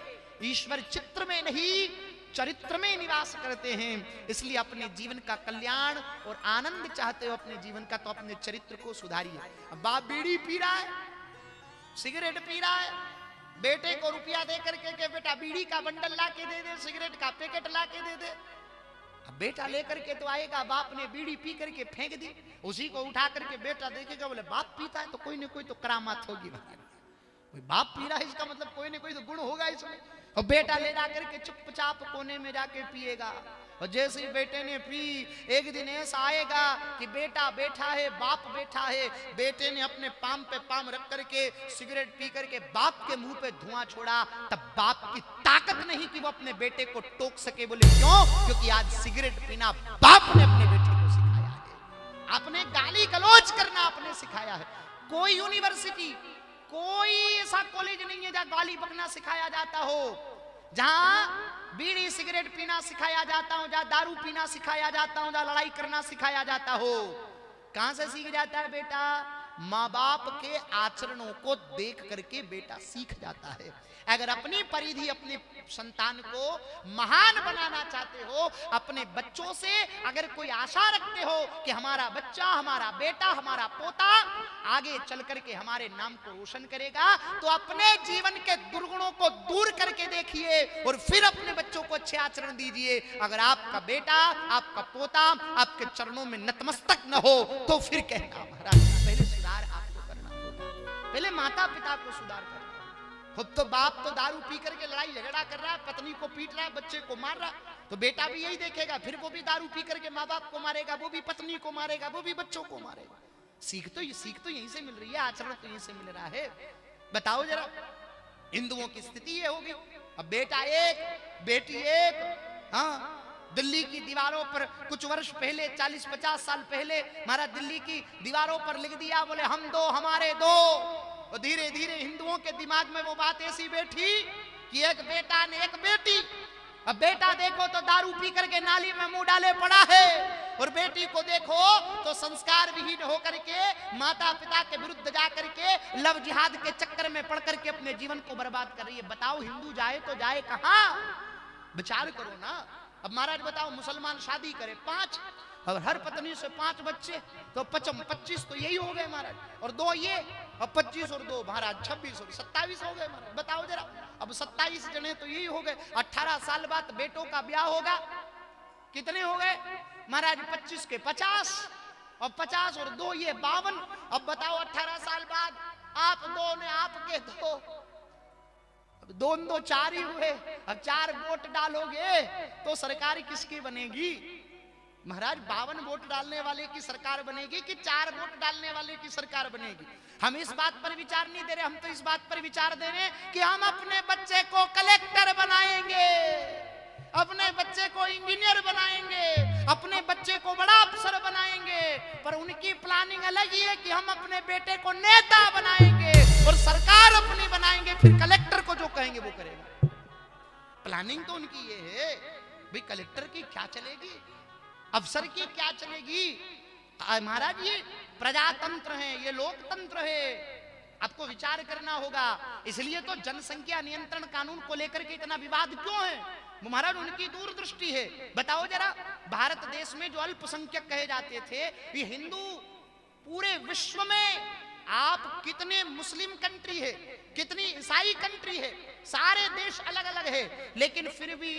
ईश्वर चित्र में नहीं चरित्र में निवास करते हैं। इसलिए अपने जीवन का कल्याण और आनंद चाहते हो अपने जीवन का, तो अपने चरित्र को सुधारिए। अब बाप बीड़ी पी रहा है, सिगरेट पी रहा है, बेटे को रुपया दे करके के बेटा बीड़ी का बंडल ला के दे दे, सिगरेट का पैकेट ला के दे दे। अब बेटा लेकर के तो आएगा, बाप ने बीड़ी पी करके फेंक दी, उसी को उठा करके बेटा देखेगा, बोले बाप पीता है तो कोई ना कोई तो करामात होगी, कोई बाप पी रहा है इसका मतलब कोई ना कोई तो गुण होगा इसमें। और बेटा ले जा करके चुपचाप कोने में जाके पिएगा। और जैसे ही बेटे ने पी, एक दिन ऐसा आएगा कि बेटा बैठा है, बाप बैठा है, बेटे ने अपने पाम पे पाम रख करके सिगरेट पी करके बाप के मुंह पे धुआं छोड़ा, तब बाप की ताकत नहीं कि वो अपने बेटे को टोक सके। बोले क्यों? क्योंकि आज सिगरेट पीना बाप ने अपने बेटे को सिखाया है, आपने गाली गलौज करना आपने सिखाया है। कोई यूनिवर्सिटी, कोई ऐसा कॉलेज नहीं है जहां गाली बकना सिखाया जाता हो, जहां बीड़ी सिगरेट पीना सिखाया जाता हो, जहां दारू पीना सिखाया जाता हो, जहां लड़ाई करना सिखाया जाता हो। कहां से सीख जाता है बेटा? माँ बाप के आचरणों को देख करके बेटा सीख जाता है। अगर अपनी परिधि, अपने संतान को महान बनाना चाहते हो, अपने बच्चों से अगर कोई आशा रखते हो कि हमारा बच्चा, हमारा बेटा, हमारा पोता आगे चल करके हमारे नाम को रोशन करेगा, तो अपने जीवन के दुर्गुणों को दूर करके देखिए और फिर अपने बच्चों को अच्छे आचरण दीजिए। अगर आपका बेटा, आपका पोता आपके चरणों में नतमस्तक न हो तो फिर कहना महाराज पहले सुधार आपको करना होगा, पहले माता पिता को सुधार करना। खुद तो बाप तो दारू पी करके लड़ाई झगड़ा कर रहा है, पत्नी को पीट रहा है, बच्चे को मार रहा है, तो बेटा भी यही देखेगा, फिर वो भी दारू पी करके माँ बाप को मारेगा, वो भी पत्नी को मारेगा, वो भी बच्चों को मारेगा। सीख तो यहीं से मिल रही है, आचरण तो यहीं से मिल रहा है। बताओ जरा, हिंदुओं की स्थिति ये होगी। अब बेटा एक, बेटी एक। हाँ, दिल्ली की दीवारों पर कुछ वर्ष पहले, 40-50 साल पहले, हमारा दिल्ली की दीवारों पर लिख दिया, बोले हम दो हमारे दो। और धीरे धीरे हिंदुओं के दिमाग में वो बात ऐसी बैठी कि एक बेटा ने एक बेटी। अब बेटा देखो तो दारू पी करके नाली में मुंह डाले पड़ा है, और बेटी को देखो तो संस्कार विहीन होकर के माता पिता के विरुद्ध जा करके लव जिहाद के चक्कर में पड़ करके अपने जीवन को बर्बाद कर रही है। बताओ हिंदू जाए तो जाए कहां? विचार करो ना। अब महाराज बताओ मुसलमान शादी करे 5 और हर पत्नी से 5 बच्चे तो 25 तो यही हो गए महाराज, और 2 ये, अब 25 और 2 महाराज 26 और 27 हो गए महाराज। बताओ जरा, अब 27 जने तो यही हो गए। 18 साल बाद बेटों का ब्याह होगा, कितने हो गए महाराज? 25 के 50 और 50 और 2 ये 52। अब बताओ 18 साल बाद आप 2 ने आपके 2, अब 2 2 4 ही हुए। अब 4 वोट डालोगे तो सरकार किसकी बनेगी महाराज? 52 वोट डालने वाले की सरकार बनेगी कि 4 वोट डालने वाले की सरकार बनेगी? हम इस बात पर विचार नहीं दे रहे, हम तो इस बात पर विचार दे रहे हैं कि हम अपने बच्चे को कलेक्टर बनाएंगे, अपने बच्चे को इंजीनियर बनाएंगे, अपने बच्चे को बड़ा अफसर बनाएंगे। पर उनकी प्लानिंग अलग ही है कि हम अपने बेटे को नेता बनाएंगे और सरकार अपनी बनाएंगे, फिर कलेक्टर को जो कहेंगे वो करेगा। प्लानिंग तो उनकी ये है भाई, कलेक्टर की क्या चलेगी, अफसर की क्या चलेगी? महाराज ये प्रजातंत्र है, ये लोकतंत्र है, आपको विचार करना होगा। इसलिए तो जनसंख्या नियंत्रण कानून को लेकर के इतना विवाद क्यों है? महाराज उनकी दूरदृष्टि है। बताओ जरा, भारत देश में जो अल्पसंख्यक कहे जाते थे, ये हिंदू पूरे विश्व में आप कितने मुस्लिम कंट्री है, कितनी ईसाई कंट्री है, सारे देश अलग अलग है, लेकिन फिर भी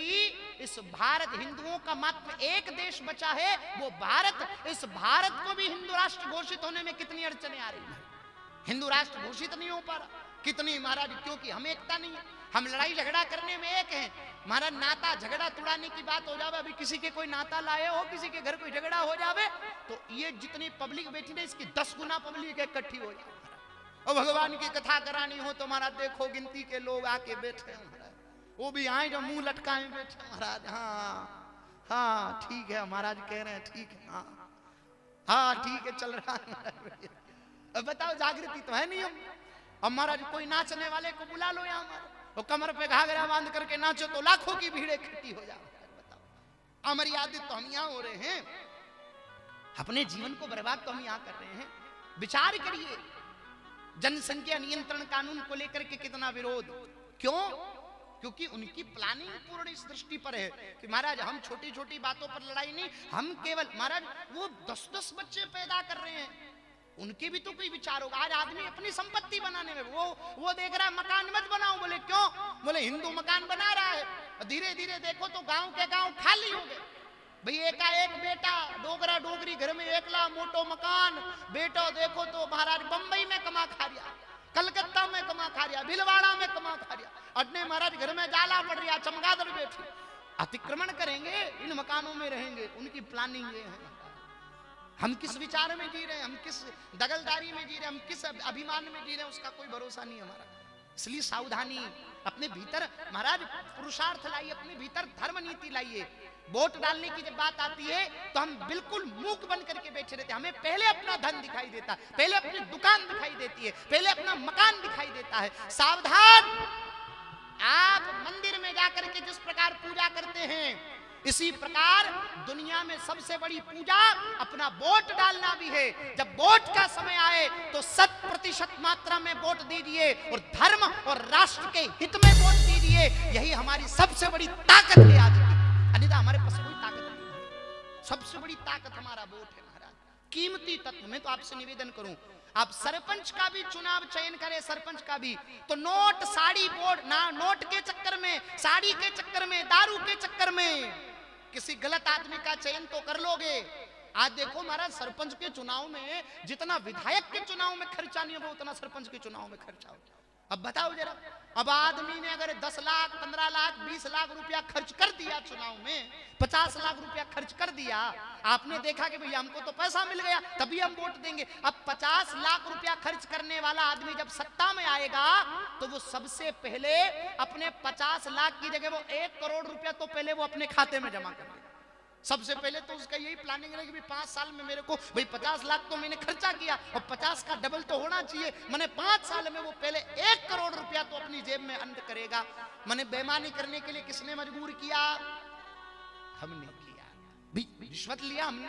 इस भारत हिंदुओं का मात्र एक देश बचा है, वो भारत। इस भारत को भी हिंदू राष्ट्र घोषित होने में कितनी अड़चने आ रही है। हिंदू राष्ट्र घोषित नहीं हो पा रहा, कितनी महाराज, क्योंकि हम एकता नहीं है, हम लड़ाई झगड़ा करने में एक हैं महाराज। नाता झगड़ा तुड़ाने की बात हो जावे, अभी किसी के कोई नाता लाए हो, किसी के घर कोई झगड़ा हो जावे तो ये जितनी पब्लिक बैठी ना, इसकी 10 गुना पब्लिक इकट्ठी हो जाए। और भगवान की कथा करानी हो तो महाराज देखो गिनती के लोग आके बैठे हैं महाराज, वो भी आए जो मुंह लटकाए बैठे महाराज। हाँ हाँ ठीक है महाराज कह रहे हैं, ठीक है, हाँ हाँ ठीक है चल रहा है। अब बताओ जागृति तो है नहीं। अब महाराज कोई नाचने वाले को बुला लो यहाँ, वो कमर पे घाघरा बांध करके नाचो तो लाखों की भीड़ इकट्ठी हो जाए। बताओ अमर्यादित तो हम यहाँ हो रहे हैं, अपने जीवन को बर्बाद तो हम यहाँ कर रहे हैं। विचार करिए, जनसंख्या नियंत्रण कानून को लेकर के कितना विरोध, क्यों? क्योंकि उनकी प्लानिंग पूर्ण इस दृष्टि पर है कि महाराज हम छोटी छोटी बातों पर लड़ाई नहीं, हम केवल महाराज वो 10-10 बच्चे पैदा कर रहे हैं, उनके भी तो कोई विचार होगा। आज आदमी अपनी संपत्ति बनाने में वो देख रहा है मकान मत बनाओ, बोले क्यों? बोले हिंदू मकान बना रहा है। धीरे धीरे देखो तो गांव के गांव खाली हो गए भाई, एक बेटा डोगरा डोगरी घर में एकला मोटो मकान, बेटो देखो तो महाराज बंबई में कमा खा रिया, कलकत्ता में कमा खा रिया, भिलवाड़ा में कमा खा रिया, अड्डे महाराज घर में जाला पड़ रहा, चमगादड़ बैठी। अतिक्रमण करेंगे, इन मकानों में रहेंगे, उनकी प्लानिंग ये है। हम किस विचार में जी रहे हैं, हम किस दगलदारी में जी रहे हैं, हम किस अभिमान में जी रहे हैं, उसका कोई भरोसा नहीं हमारा। इसलिए सावधानी, अपने भीतर महाराज पुरुषार्थ लाइए, अपने भीतर धर्म नीति लाइए। वोट डालने की जब बात आती है तो हम बिल्कुल मूक बन करके बैठे रहते हैं। हमें पहले अपना धन दिखाई देता है, पहले अपनी दुकान दिखाई देती है, पहले अपना मकान दिखाई देता है। सावधान, आप मंदिर में जाकर के जिस प्रकार पूजा करते हैं, इसी प्रकार दुनिया में सबसे बड़ी पूजा अपना वोट डालना भी है। जब वोट का समय आए तो 100% मात्रा में वोट दीजिए और धर्म और राष्ट्र के हित में वोट दीजिए। यही हमारी सबसे बड़ी ताकत है आज की, अन्यथा हमारे पास कोई ताकत नहीं। सबसे बड़ी ताकत हमारा वोट है महाराज, कीमती तत्व। मैं तो आपसे निवेदन करूं, आप सरपंच का भी चुनाव चयन करें, सरपंच का भी, तो नोट साड़ी वोट ना, नोट के चक्कर में, साड़ी के चक्कर में, दारू के चक्कर में किसी गलत आदमी का चयन तो कर लोगे। आज देखो महाराज सरपंच के चुनाव में जितना विधायक के चुनाव में खर्चा नहीं होगा, उतना सरपंच के चुनाव में खर्चा होगा। अब बताओ जरा, अब आदमी ने अगर 10 लाख 15 लाख 20 लाख रुपया खर्च कर दिया चुनाव में, 50 लाख रुपया खर्च कर दिया, आपने देखा कि भैया हमको तो पैसा मिल गया तभी हम वोट देंगे। अब 50 लाख रुपया खर्च करने वाला आदमी जब सत्ता में आएगा तो वो सबसे पहले अपने 50 लाख की जगह वो 1 करोड़ रुपया तो पहले वो अपने खाते में जमा कर देगा। सबसे पहले तो उसका यही प्लानिंग रहेगी कि 5 साल में मेरे को भाई 50 लाख तो मैंने खर्चा किया और 50 का डबल तो होना चाहिए। मैंने 5 साल में वो पहले 1 करोड़ रुपया तो अपनी जेब में अंत करेगा। मैंने बेईमानी करने के लिए किसने मजबूर किया? हमने किया, रिश्वत लिया हमने,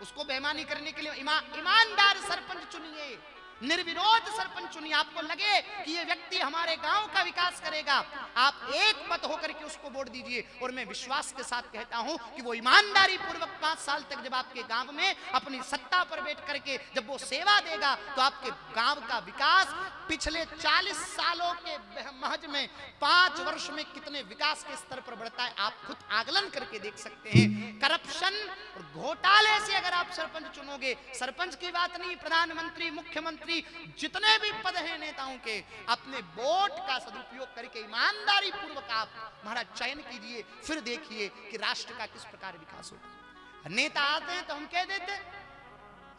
उसको बेईमानी करने के लिए ईमानदार सरपंच चुनिए, निर्विरोध सरपंच चुनिए। आपको लगे कि ये व्यक्ति हमारे गांव का विकास करेगा, आप एक मत होकर के उसको वोट दीजिए। और मैं विश्वास के साथ कहता हूं कि वो ईमानदारी पूर्वक 5 साल तक जब आपके गांव में अपनी सत्ता पर बैठ करके जब वो सेवा देगा तो आपके गांव का विकास पिछले 40 सालों के महज में 5 वर्ष में कितने विकास के स्तर पर बढ़ता है आप खुद आकलन करके देख सकते हैं। करप्शन और घोटाले से अगर आप सरपंच चुनोगे, सरपंच की बात नहीं, प्रधानमंत्री, मुख्यमंत्री, जितने भी पद हैं नेताओं के, अपने वोट का सदुपयोग करके ईमानदारी पूर्वक आप महाराज चयन कीजिए, फिर देखिए कि राष्ट्र का किस प्रकार विकास होता है। नेता आते हैं तो हम कह देते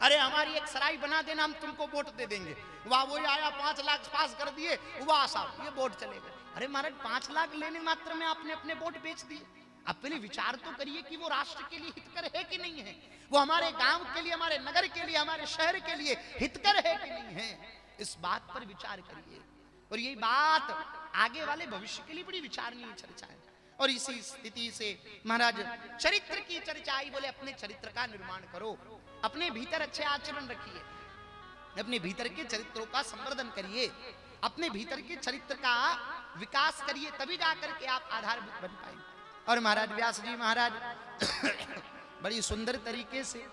अरे हमारी एक सराय बना देना, हम तुमको वोट दे देंगे। वह वही आया 5 लाख पास कर दिए, वाह साहब ये वोट चले गए। अरे महाराज 5 लाख लेने मात्र में आपने अपने वोट बेच दिए। आप पहले विचार तो करिए कि वो राष्ट्र के लिए हितकर है कि नहीं है, वो हमारे गांव के लिए, हमारे नगर के लिए, हमारे शहर के लिए हितकर है कि नहीं है। इस बात पर विचार करिए। और यही बात आगे वाले भविष्य के लिए बड़ी विचारणीय चर्चा है। और इसी स्थिति से महाराज चरित्र की चर्चा आई, बोले अपने चरित्र का निर्माण करो, अपने भीतर अच्छे आचरण रखिए, अपने भीतर के चरित्रों का संवर्धन करिए, अपने भीतर के चरित्र का विकास करिए, तभी जाकर के आप आधारभूत बन पाएंगे। और महाराज व्यास जी महाराज बड़ी सुंदर तरीके से